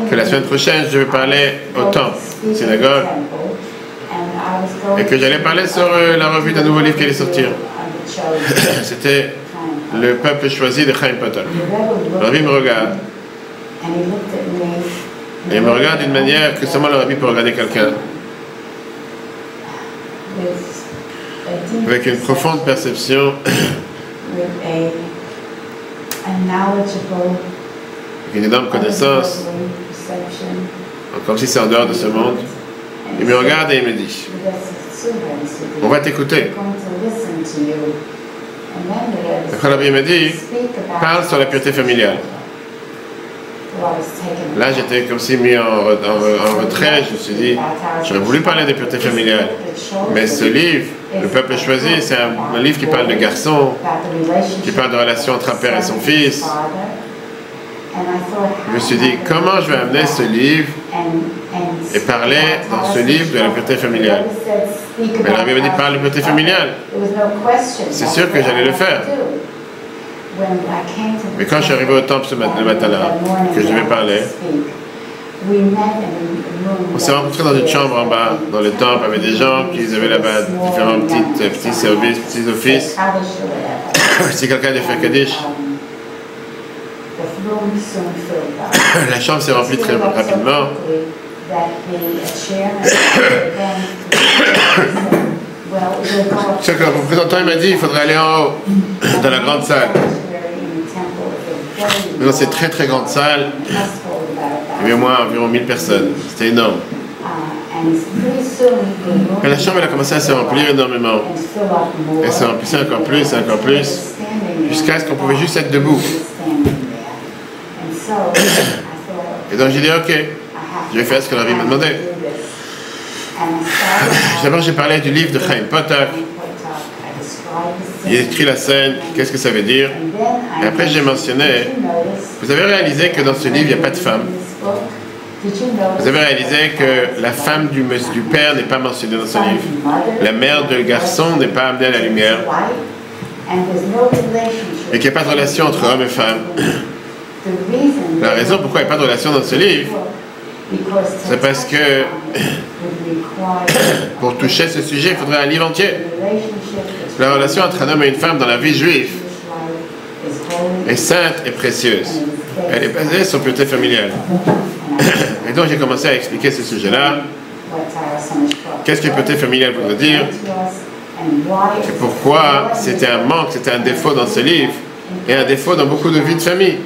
que la semaine prochaine, je vais parler au temple, synagogue, et que j'allais parler sur la revue d'un nouveau livre qui allait sortir. C'était Le peuple choisi de Chaim Potok. Le Rabbi me regarde. Et il me regarde d'une manière que seulement le Rabbi peut regarder quelqu'un. Avec une profonde perception, avec une énorme connaissance, comme si c'est en dehors de ce monde. Il me regarde et il me dit, on va t'écouter. Après, Rabbi me dit, parle sur la pureté familiale. Là, j'étais comme si mis en retrait. Je me suis dit, j'aurais voulu parler de pureté familiale. Mais ce livre, Le peuple choisi, c'est un livre qui parle de garçons, qui parle de relations entre un père et son fils. Je me suis dit, comment je vais amener ce livre et parler dans ce livre de la pureté familiale. Mais la Bible dit, parle de pureté familiale. C'est sûr que j'allais le faire. Mais quand je suis arrivé au temple le matin-là, que je devais parler, on s'est rencontrés dans une chambre en bas, dans le temple, avec des gens qui avaient là-bas différents petits services, petits offices. Si quelqu'un devait faire Kaddish, la chambre s'est remplie très rapidement. C'est que le représentant m'a dit qu'il faudrait aller en haut, dans la grande salle. Mais dans cette très très grande salle, il y avait environ 1000 personnes. C'était énorme. Et la chambre elle a commencé à se remplir énormément. Elle se remplissait encore plus, jusqu'à ce qu'on pouvait juste être debout. Et donc j'ai dit ok, je vais faire ce que la vie m'a demandé. D'abord j'ai parlé du livre de Chaim Potok. Il a écrit la scène, qu'est-ce que ça veut dire. Et après j'ai mentionné, vous avez réalisé que dans ce livre il n'y a pas de femme. Vous avez réalisé que la femme du père n'est pas mentionnée dans ce livre. La mère du garçon n'est pas amenée à la lumière. Et qu'il n'y a pas de relation entre homme et femme. La raison pourquoi il n'y a pas de relation dans ce livre, c'est parce que pour toucher ce sujet, il faudrait un livre entier. La relation entre un homme et une femme dans la vie juive est sainte et précieuse. Elle est basée sur pureté familiale. Et donc j'ai commencé à expliquer ce sujet-là. Qu'est-ce que pureté familiale voudrait dire? Et pourquoi c'était un manque, c'était un défaut dans ce livre et un défaut dans beaucoup de vies de famille.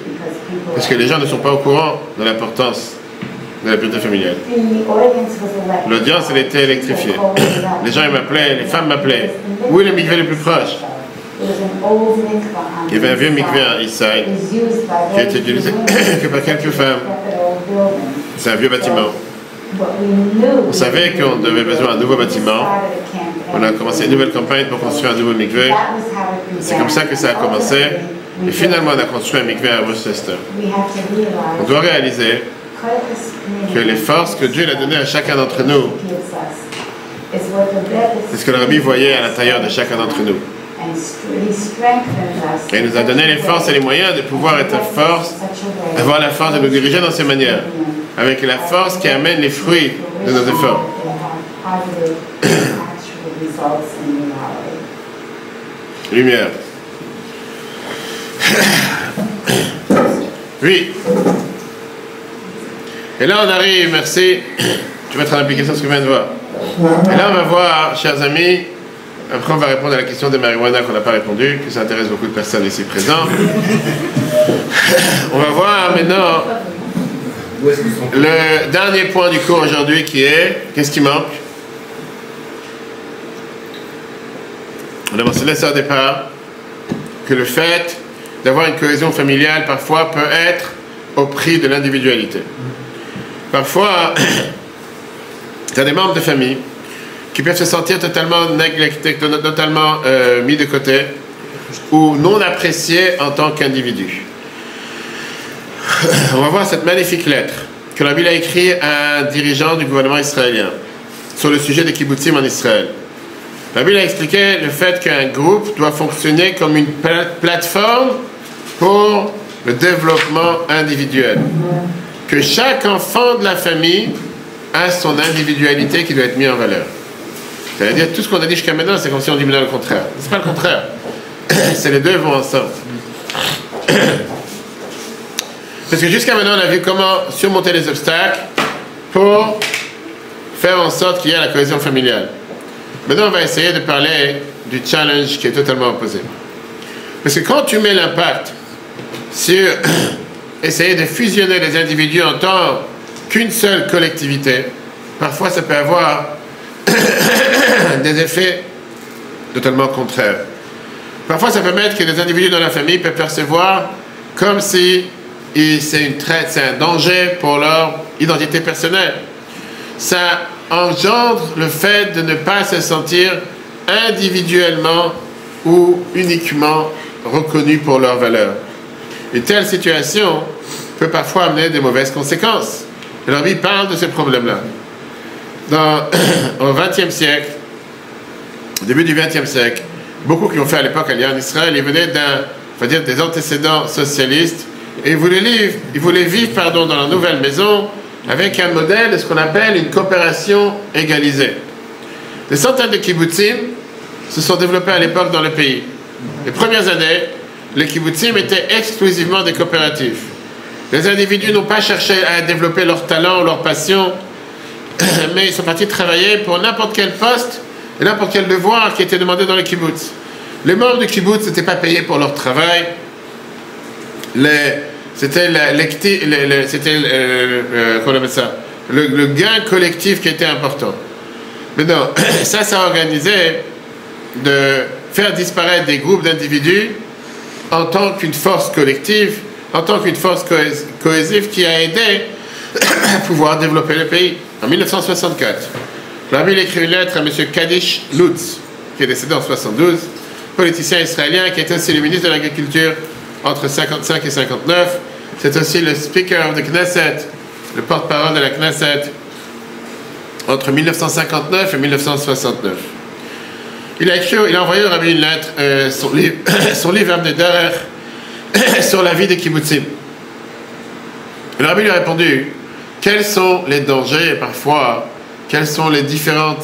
Parce que les gens ne sont pas au courant de l'importance de la pureté familiale. L'audience, elle était électrifiée. Les gens, ils m'appelaient, les femmes m'appelaient. Où est le mikvé le plus proche? Il y avait un vieux mikvé à Eastside qui a été utilisé que par quelques femmes. C'est un vieux bâtiment. On savait qu'on avait besoin d'un nouveau bâtiment. On a commencé une nouvelle campagne pour construire un nouveau mikvé. C'est comme ça que ça a commencé. Et finalement, on a construit un mikvé à Worcester. On doit réaliser que les forces que Dieu a données à chacun d'entre nous, c'est ce que le Rabbi voyait à l'intérieur de chacun d'entre nous. Et il nous a donné les forces et les moyens de pouvoir être force, avoir la force de nous diriger dans ces manières, avec la force qui amène les fruits de nos efforts. Lumière. Oui. Et là on arrive, merci. Je vais mettre en application ce que je viens de voir. Et là on va voir, chers amis, après on va répondre à la question de marijuana qu'on n'a pas répondu, que ça intéresse beaucoup de personnes ici présentes. On va voir maintenant le dernier point du cours aujourd'hui qui est, qu'est-ce qui manque? On a mentionné ça au départ, que le fait d'avoir une cohésion familiale parfois peut être au prix de l'individualité. Parfois, il y a des membres de famille qui peuvent se sentir totalement néglectés, totalement mis de côté ou non appréciés en tant qu'individus. On va voir cette magnifique lettre que la Bible a écrite à un dirigeant du gouvernement israélien sur le sujet des kibbutzim en Israël. La Bible a expliqué le fait qu'un groupe doit fonctionner comme une plateforme pour le développement individuel. Que chaque enfant de la famille a son individualité qui doit être mise en valeur. C'est-à-dire tout ce qu'on a dit jusqu'à maintenant, c'est comme si on dit maintenant le contraire. C'est pas le contraire. C'est les deux vont ensemble. Parce que jusqu'à maintenant, on a vu comment surmonter les obstacles pour faire en sorte qu'il y ait la cohésion familiale. Maintenant, on va essayer de parler du challenge qui est totalement opposé. Parce que quand tu mets l'impact sur essayer de fusionner les individus en tant qu'une seule collectivité, parfois ça peut avoir des effets totalement contraires. Parfois ça peut mettre que les individus dans la famille peuvent percevoir comme si c'est un danger pour leur identité personnelle. Ça engendre le fait de ne pas se sentir individuellement ou uniquement reconnus pour leurs valeurs. Une telle situation peut parfois amener des mauvaises conséquences. Le Rabbi parle de ce problème-là. Au XXe siècle, au début du XXe siècle, beaucoup qui ont fait à l'époque Aliyah en Israël, ils venaient des antécédents socialistes et ils voulaient vivre dans leur nouvelle maison avec un modèle de ce qu'on appelle une coopération égalisée. Des centaines de kibbutzim se sont développés à l'époque dans le pays. Les premières années, les kibbutzim étaient exclusivement des coopératives. Les individus n'ont pas cherché à développer leur talent ou leur passion, mais ils sont partis travailler pour n'importe quel poste et n'importe quel devoir qui était demandé dans le kibbutz. Les membres du kibbutz n'étaient pas payés pour leur travail. C'était le gain collectif qui était important. Mais non, ça a organisé de faire disparaître des groupes d'individus en tant qu'une force collective, en tant qu'une force cohésive qui a aidé à pouvoir développer le pays. En 1964, la Bible écrit une lettre à M. Kadish Lutz, qui est décédé en 72, politicien israélien qui était aussi le ministre de l'Agriculture entre 55 et 59. C'est aussi le speaker de Knesset, le porte-parole de la Knesset, entre 1959 et 1969. Il a envoyé au Rabbi une lettre, son livre Avnei Derech, sur la vie des kibbutzim. Le Rabbi lui a répondu quels sont les dangers et parfois quels sont les différents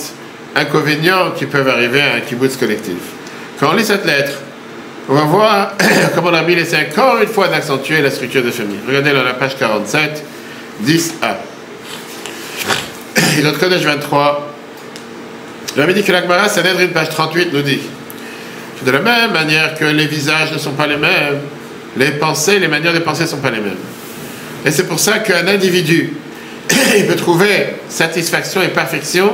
inconvénients qui peuvent arriver à un kibbutz collectif. Quand on lit cette lettre, on va voir comment le Rabbi essaie encore une fois d'accentuer la structure de famille. Regardez dans la page 47, 10a. Et notre Kodesh 23, le Rabbi dit que la Gemara Sanhedrin, page 38, nous dit de la même manière que les visages ne sont pas les mêmes, les pensées, les manières de penser ne sont pas les mêmes. Et c'est pour ça qu'un individu, il peut trouver satisfaction et perfection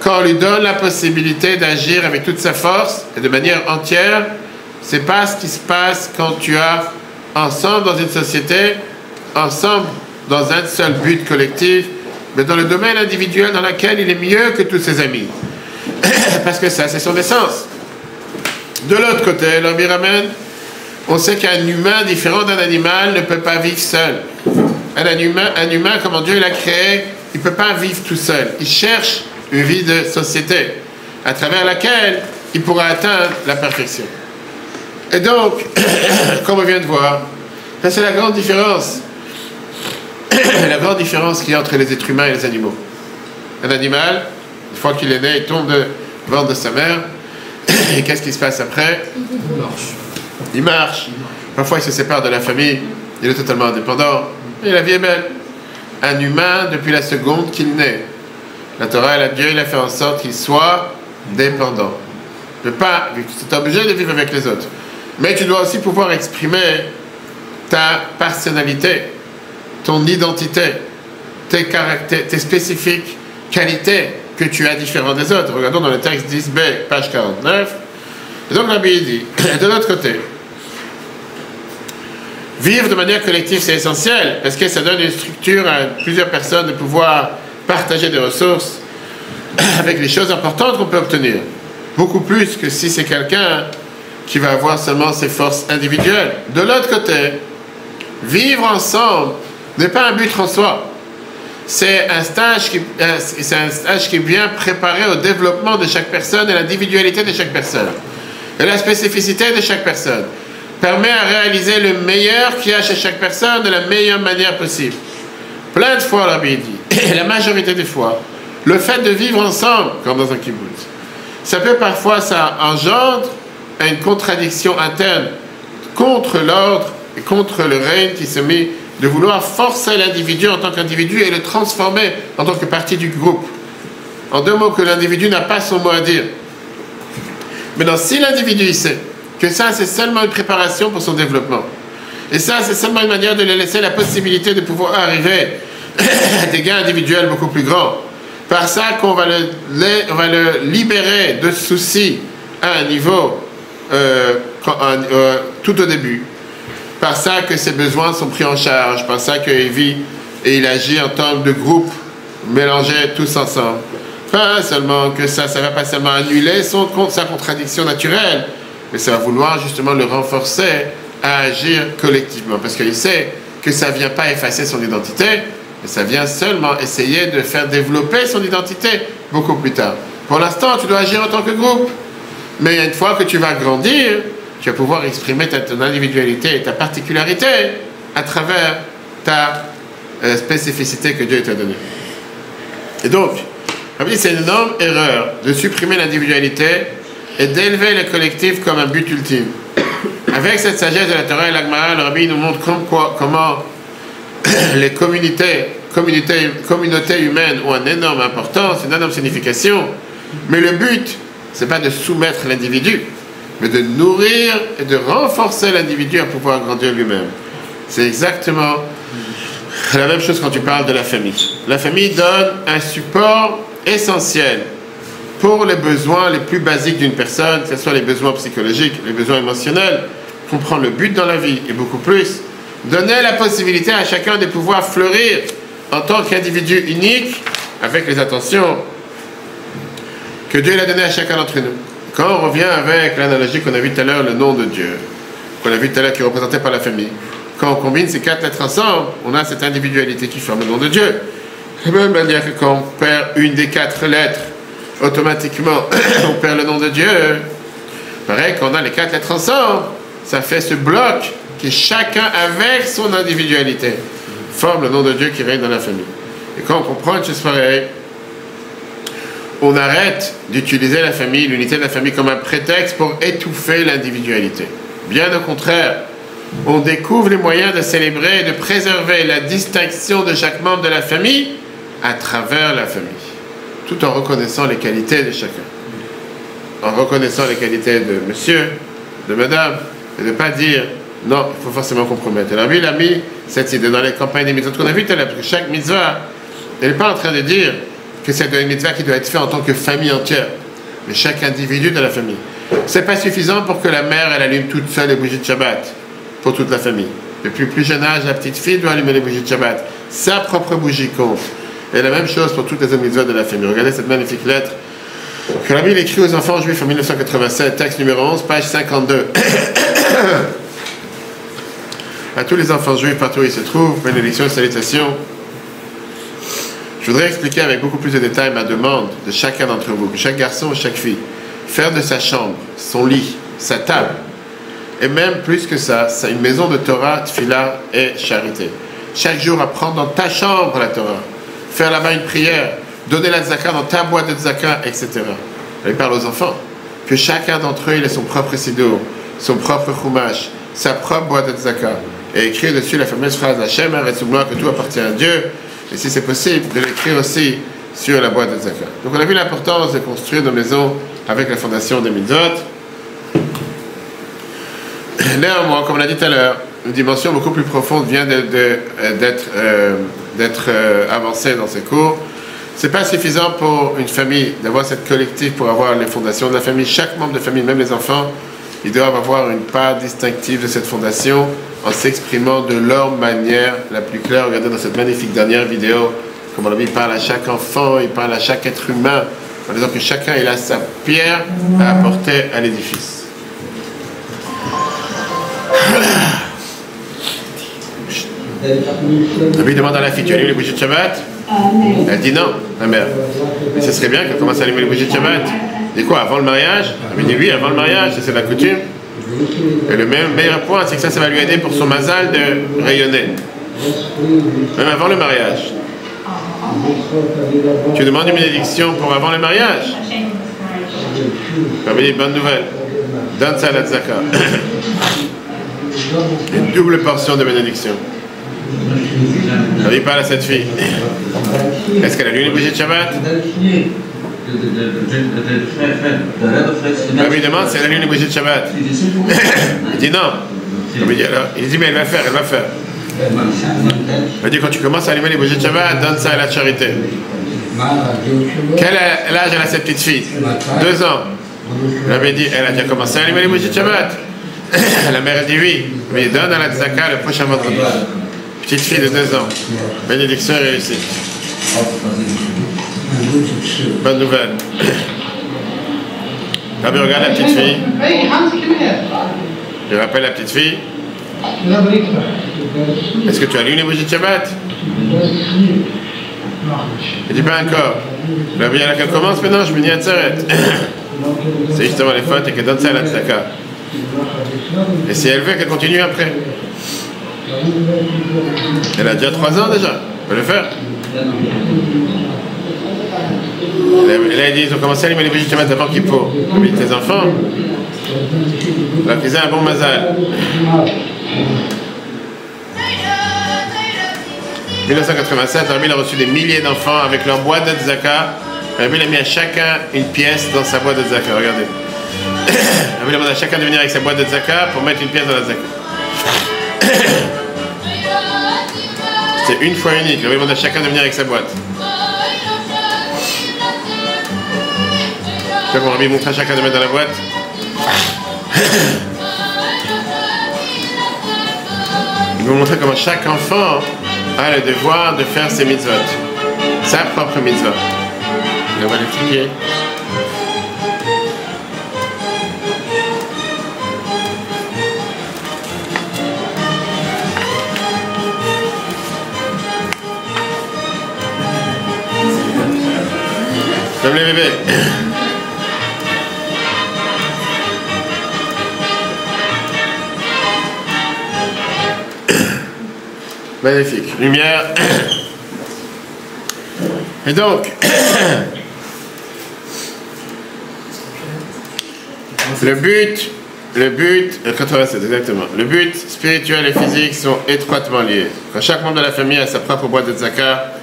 quand on lui donne la possibilité d'agir avec toute sa force et de manière entière. C'est pas ce qui se passe quand tu as ensemble dans une société, ensemble dans un seul but collectif, mais dans le domaine individuel dans lequel il est mieux que tous ses amis. Parce que ça, c'est son essence. De l'autre côté, l'homme ramène, on sait qu'un humain différent d'un animal ne peut pas vivre seul. Un humain, comment Dieu l'a créé, il ne peut pas vivre tout seul. Il cherche une vie de société à travers laquelle il pourra atteindre la perfection. Et donc, comme on vient de voir, ça c'est la grande différence. La grande différence qu'il y a entre les êtres humains et les animaux. Un animal, une fois qu'il est né, il tombe de ventre de sa mère. Et qu'est-ce qui se passe après? Il marche. Parfois, il se sépare de la famille. Il est totalement indépendant. Et la vie est belle. Un humain, depuis la seconde qu'il naît, la Torah, Dieu, il a fait en sorte qu'il soit dépendant. Tu ne peux pas, tu es obligé de vivre avec les autres. Mais tu dois aussi pouvoir exprimer ta personnalité, ton identité, tes caractères, tes spécifiques qualités que tu as différentes des autres. Regardons dans le texte 10b, page 49. Et donc Rabbi dit, de l'autre côté, vivre de manière collective, c'est essentiel, parce que ça donne une structure à plusieurs personnes de pouvoir partager des ressources avec les choses importantes qu'on peut obtenir. Beaucoup plus que si c'est quelqu'un qui va avoir seulement ses forces individuelles. De l'autre côté, vivre ensemble n'est pas un but en soi. C'est un stage qui vient préparer au développement de chaque personne et l'individualité de chaque personne. Et la spécificité de chaque personne permet à réaliser le meilleur qu'il y a chez chaque personne de la meilleure manière possible. Plein de fois, Rabbi dit, et la majorité des fois, le fait de vivre ensemble, comme dans un kibbutz, ça peut parfois, ça engendre une contradiction interne contre l'ordre et contre le règne qui se met de vouloir forcer l'individu en tant qu'individu et le transformer en tant que partie du groupe. En deux mots, que l'individu n'a pas son mot à dire. Maintenant, si l'individu il sait que ça, c'est seulement une préparation pour son développement, et ça, c'est seulement une manière de lui laisser la possibilité de pouvoir arriver à des gains individuels beaucoup plus grands, par ça qu'on va le libérer de soucis à un niveau tout au début, par ça que ses besoins sont pris en charge, par ça qu'il vit et il agit en tant que de groupe, mélangés tous ensemble. Pas seulement que ça va pas seulement annuler sa contradiction naturelle, mais ça va vouloir justement le renforcer à agir collectivement, parce qu'il sait que ça ne vient pas effacer son identité, mais ça vient seulement essayer de faire développer son identité beaucoup plus tard. Pour l'instant, tu dois agir en tant que groupe, mais une fois que tu vas grandir, tu vas pouvoir exprimer ton individualité et ta particularité à travers ta spécificité que Dieu t'a donnée. Et donc, c'est une énorme erreur de supprimer l'individualité et d'élever le collectif comme un but ultime. Avec cette sagesse de la Torah et l'Agmara, le Rabbi nous montre comment les communautés humaines ont une énorme importance, une énorme signification, mais le but, c'est pas de soumettre l'individu, mais de nourrir et de renforcer l'individu à pouvoir grandir lui-même. C'est exactement la même chose quand tu parles de la famille. La famille donne un support essentiel pour les besoins les plus basiques d'une personne, que ce soit les besoins psychologiques, les besoins émotionnels, comprendre le but dans la vie et beaucoup plus, donner la possibilité à chacun de pouvoir fleurir en tant qu'individu unique avec les intentions que Dieu a données à chacun d'entre nous. Quand on revient avec l'analogie qu'on a vue tout à l'heure, le nom de Dieu, qu'on a vu tout à l'heure qui est représenté par la famille, quand on combine ces 4 lettres ensemble, on a cette individualité qui forme le nom de Dieu. De la même manière que quand on perd une des 4 lettres, automatiquement on perd le nom de Dieu. Pareil, quand on a les 4 lettres ensemble, ça fait ce bloc qui chacun avec son individualité forme le nom de Dieu qui règne dans la famille. Et quand on comprend une chose pareille, on arrête d'utiliser la famille, l'unité de la famille comme un prétexte pour étouffer l'individualité. Bien au contraire, on découvre les moyens de célébrer et de préserver la distinction de chaque membre de la famille à travers la famille, tout en reconnaissant les qualités de chacun. En reconnaissant les qualités de monsieur, de madame, et de ne pas dire non, il faut forcément compromettre. Alors lui, il a mis cette idée dans les campagnes des mitzvot qu'on a vues tout à l'heure, parce que chaque mitzvah, elle n'est pas en train de dire que c'est une mitzvah qui doit être faite en tant que famille entière, mais chaque individu de la famille. C'est pas suffisant pour que la mère, elle allume toute seule les bougies de Shabbat pour toute la famille. Depuis plus jeune âge, la petite fille doit allumer les bougies de Shabbat. Sa propre bougie compte. Et la même chose pour toutes les autres mitzvot de la famille. Regardez cette magnifique lettre que la Bible écrit aux enfants juifs en 1987, texte numéro 11, page 52. À tous les enfants juifs, partout où ils se trouvent, bénédictions et salutations. Je voudrais expliquer avec beaucoup plus de détails ma demande de chacun d'entre vous, que chaque garçon ou chaque fille, faire de sa chambre, son lit, sa table, et même plus que ça, c'est une maison de Torah, Tfila et charité. Chaque jour, apprendre dans ta chambre la Torah, faire là-bas une prière, donner la tzaka dans ta boîte de tzaka, etc. Il parle aux enfants, que chacun d'entre eux, il ait son propre siddur, son propre chumash, sa propre boîte de tzaka, et écrire dessus la fameuse phrase Hachem Haretzumloa, que tout appartient à Dieu, et si c'est possible, de l'écrire aussi sur la boîte de tzaka. Donc on a vu l'importance de construire nos maisons avec la fondation des mitzvot. Néanmoins, comme on l'a dit tout à l'heure, une dimension beaucoup plus profonde vient d'être avancée dans ces cours. C'est pas suffisant pour une famille d'avoir cette collective pour avoir les fondations de la famille. Chaque membre de famille, même les enfants, ils doivent avoir une part distinctive de cette fondation en s'exprimant de leur manière la plus claire. Regardez dans cette magnifique dernière vidéo, comme on l'a dit, il parle à chaque enfant, il parle à chaque être humain, en disant que chacun il a sa pierre à apporter à l'édifice. Lui demande à la fille, tu allumes les bougies de Shabbat? Elle dit non, la mère. Mais ce serait bien qu'elle commence à allumer les bougies de Shabbat. Et quoi, avant le mariage? Elle dit oui, avant le mariage, c'est la coutume. Et le meilleur point, c'est que ça va lui aider pour son mazal de rayonner. Même avant le mariage. Tu demandes une bénédiction pour avant le mariage? Elle me dit, bonne nouvelle. Donne ça à la tzaka. Une double portion de bénédiction. Elle parle à cette fille. Est-ce qu'elle a lu les bougies de Shabbat? Elle lui demande si elle a lu les bougies de Shabbat. Il dit non. Il dit mais elle va faire, elle va faire. Elle dit quand tu commences à allumer les bougies de Shabbat, donne ça à la charité. Quel âge elle a cette petite fille? 2 ans. Elle avait dit, elle a déjà commencé à allumer les bougies de Shabbat. La mère a dit oui, mais donne à la tzaka le prochain vendredi. Petite fille de 2 ans. Bénédiction et réussite. Bonne nouvelle. Rabbi regarde la petite fille. Il rappelle la petite fille. Est-ce que tu as lu les bougies de Shabbat? Il dit pas encore. Rabbi, alors qu'elle commence maintenant, je me dis à Tzeret. C'est justement les fautes et qu'elle donne ça à la tzaka. Et si elle veut qu'elle continue après. Elle a déjà 3 ans déjà. Elle peut le faire. Elle a dit, ils ont commencé à allumer les bougies de Shabbat avant qu'il faut. Mais tes enfants, alors qu'ils aient un bon mazal. 1987, Rabbi a reçu des milliers d'enfants avec leur boîte de tzaka. Rabbi a mis à chacun une pièce dans sa boîte de tzaka. Regardez. Rabbi demande à chacun de venir avec sa boîte de tzaka pour mettre une pièce dans la tzaka. C'est une fois unique. Rabbi demande à chacun de venir avec sa boîte. Bon, Rabbi montre à chacun de mettre dans la boîte. Il vous montrer comment chaque enfant a le devoir de faire ses mitzvot. Sa propre mitzvah. On va l'expliquer. Comme les bébés. Magnifique. Lumière. Et donc, le but, 87 exactement. Le but spirituel et physique sont étroitement liés. Quand chaque membre de la famille a sa propre boîte de tzaka,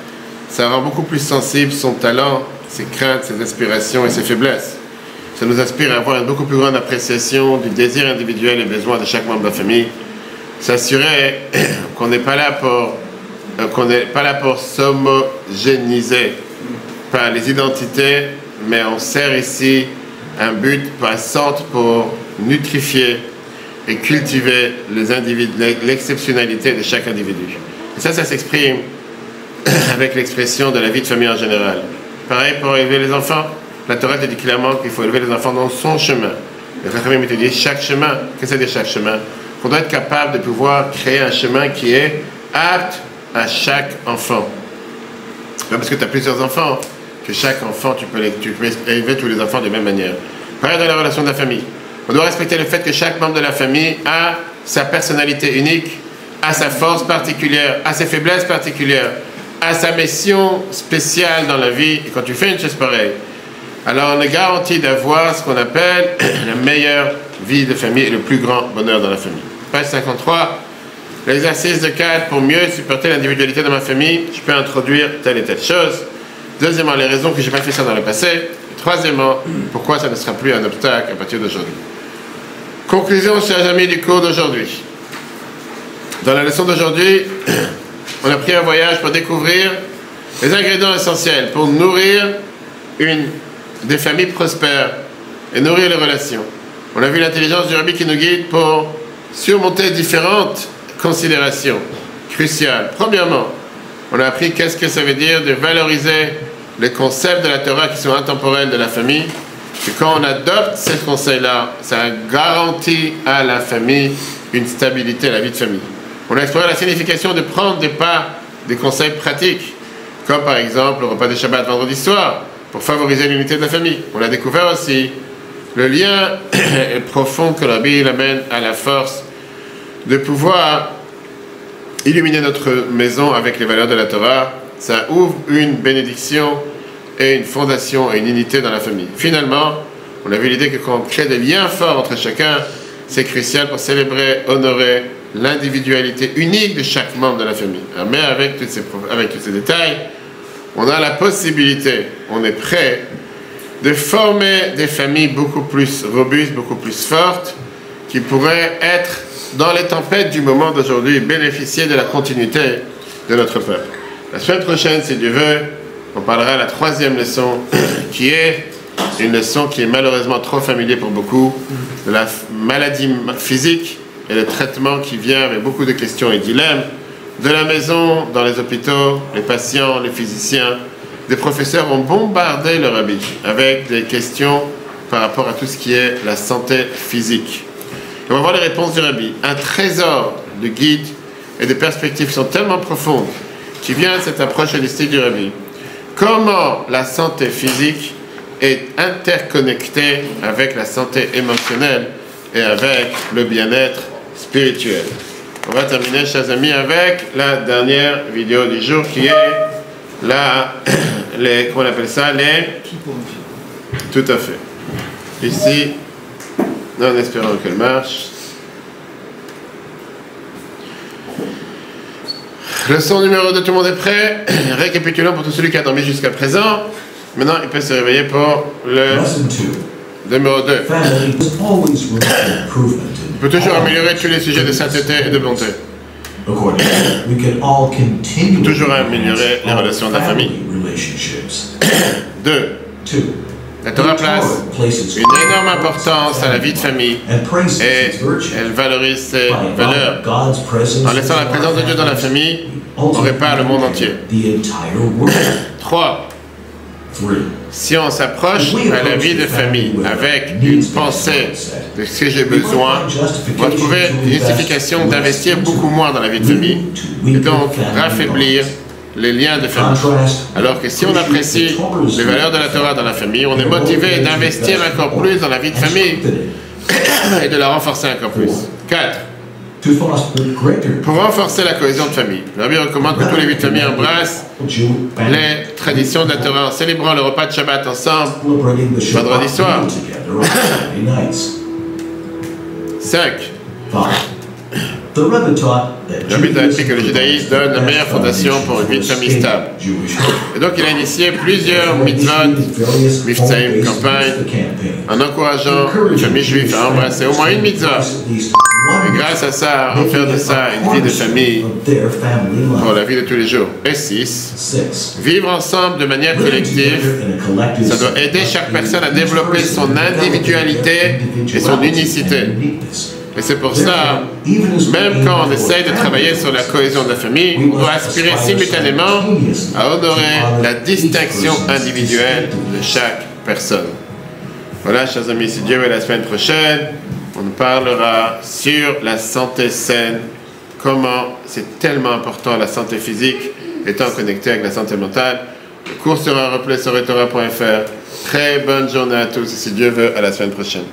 ça rend beaucoup plus sensible son talent, ses craintes, ses aspirations et ses faiblesses. Ça nous inspire à avoir une beaucoup plus grande appréciation du désir individuel et besoin de chaque membre de la famille. S'assurer qu'on n'est pas là pour s'homogéniser par les identités, mais on sert ici un but par centre pour nutrifier et cultiver l'exceptionnalité de chaque individu. Et ça s'exprime avec l'expression de la vie de famille en général. Pareil pour élever les enfants. La Torah te dit clairement qu'il faut élever les enfants dans son chemin. Le Chachamim te dit chaque chemin. Qu'est-ce que ça dit chaque chemin? Qu'on doit être capable de pouvoir créer un chemin qui est apte à chaque enfant. Pas parce que tu as plusieurs enfants que chaque enfant, tu peux élever tous les enfants de la même manière. Pareil dans la relation de la famille. On doit respecter le fait que chaque membre de la famille a sa personnalité unique, a sa force particulière, a ses faiblesses particulières, a sa mission spéciale dans la vie. Et quand tu fais une chose pareille, alors on est garanti d'avoir ce qu'on appelle la meilleure vie de famille et le plus grand bonheur dans la famille. Page 53, l'exercice de 4, pour mieux supporter l'individualité de ma famille, je peux introduire telle et telle chose. Deuxièmement, les raisons que je n'ai pas fait ça dans le passé. Troisièmement, pourquoi ça ne sera plus un obstacle à partir d'aujourd'hui. Conclusion, chers amis, du cours d'aujourd'hui. Dans la leçon d'aujourd'hui, on a pris un voyage pour découvrir les ingrédients essentiels pour nourrir des familles prospères et nourrir les relations. On a vu l'intelligence du Rabbi qui nous guide pour surmonter différentes considérations cruciales. Premièrement, on a appris qu'est-ce que ça veut dire de valoriser les concepts de la Torah qui sont intemporels de la famille. Et quand on adopte ces conseils-là, ça garantit à la famille une stabilité à la vie de famille. On a exploré la signification de prendre des conseils pratiques, comme par exemple le repas de Shabbat vendredi soir, pour favoriser l'unité de la famille. On a découvert aussi le lien profond que le Rabbi amène à la force de pouvoir illuminer notre maison avec les valeurs de la Torah. Ça ouvre une bénédiction et une fondation et une unité dans la famille. Finalement, on a vu l'idée que quand on crée des liens forts entre chacun, c'est crucial pour célébrer, honorer l'individualité unique de chaque membre de la famille. Mais avec tous ces détails, on a la possibilité, on est prêt de former des familles beaucoup plus robustes, beaucoup plus fortes, qui pourraient être dans les tempêtes du moment d'aujourd'hui et bénéficier de la continuité de notre peuple. La semaine prochaine, si Dieu veut, on parlera de la troisième leçon, qui est une leçon qui est malheureusement trop familière pour beaucoup, de la maladie physique et le traitement qui vient avec beaucoup de questions et dilemmes, de la maison, dans les hôpitaux, les patients, les physiciens. Des professeurs ont bombardé le Rabbi avec des questions par rapport à tout ce qui est la santé physique. Et on va voir les réponses du Rabbi. Un trésor de guide et de perspectives sont tellement profondes qui vient de cette approche holistique du Rabbi. Comment la santé physique est interconnectée avec la santé émotionnelle et avec le bien-être spirituel. On va terminer, chers amis, avec la dernière vidéo du jour qui est comment on appelle ça, tout à fait. Ici, en espérant qu'elle marche. Leçon numéro 2, tout le monde est prêt? Récapitulons pour tout celui qui a dormi jusqu'à présent. Maintenant, il peut se réveiller pour le numéro 2. Il peut toujours améliorer tous les sujets de sainteté et de bonté. Il peut toujours améliorer les relations de la famille. 2. La Torah place une énorme importance à la vie de famille et elle valorise ses valeurs. En laissant la présence de Dieu dans la famille, on répare le monde entier. 3. Si on s'approche à la vie de famille avec une pensée de ce que j'ai besoin, on va trouver une justification d'investir beaucoup moins dans la vie de famille et donc raffaiblir les liens de famille. Alors que si on apprécie les valeurs de la Torah dans la famille, on est motivé d'investir encore plus dans la vie de famille et de la renforcer encore plus. 4. Pour renforcer la cohésion de famille, le Rabbi recommande que tous les vies de famille embrassent les traditions de la Torah en célébrant le repas de Shabbat ensemble vendredi soir. 5. Le Rabbi a appris que le judaïsme donne la meilleure fondation pour une vie de famille stable. Et donc il a initié plusieurs mitzvot, mifsaïm, campagnes, en encourageant les familles juives à embrasser au moins une mitzvah. Et grâce à ça, en faire de ça une vie de famille pour la vie de tous les jours. Et 6. Vivre ensemble de manière collective, ça doit aider chaque personne à développer son individualité et son unicité. Et c'est pour ça, même quand on essaye de travailler sur la cohésion de la famille, on doit aspirer simultanément à honorer la distinction individuelle de chaque personne. Voilà, chers amis, si Dieu veut, la semaine prochaine, on parlera sur la santé saine, comment c'est tellement important la santé physique étant connectée avec la santé mentale. Le cours sera replay sur etora.fr. Très bonne journée à tous et si Dieu veut, à la semaine prochaine.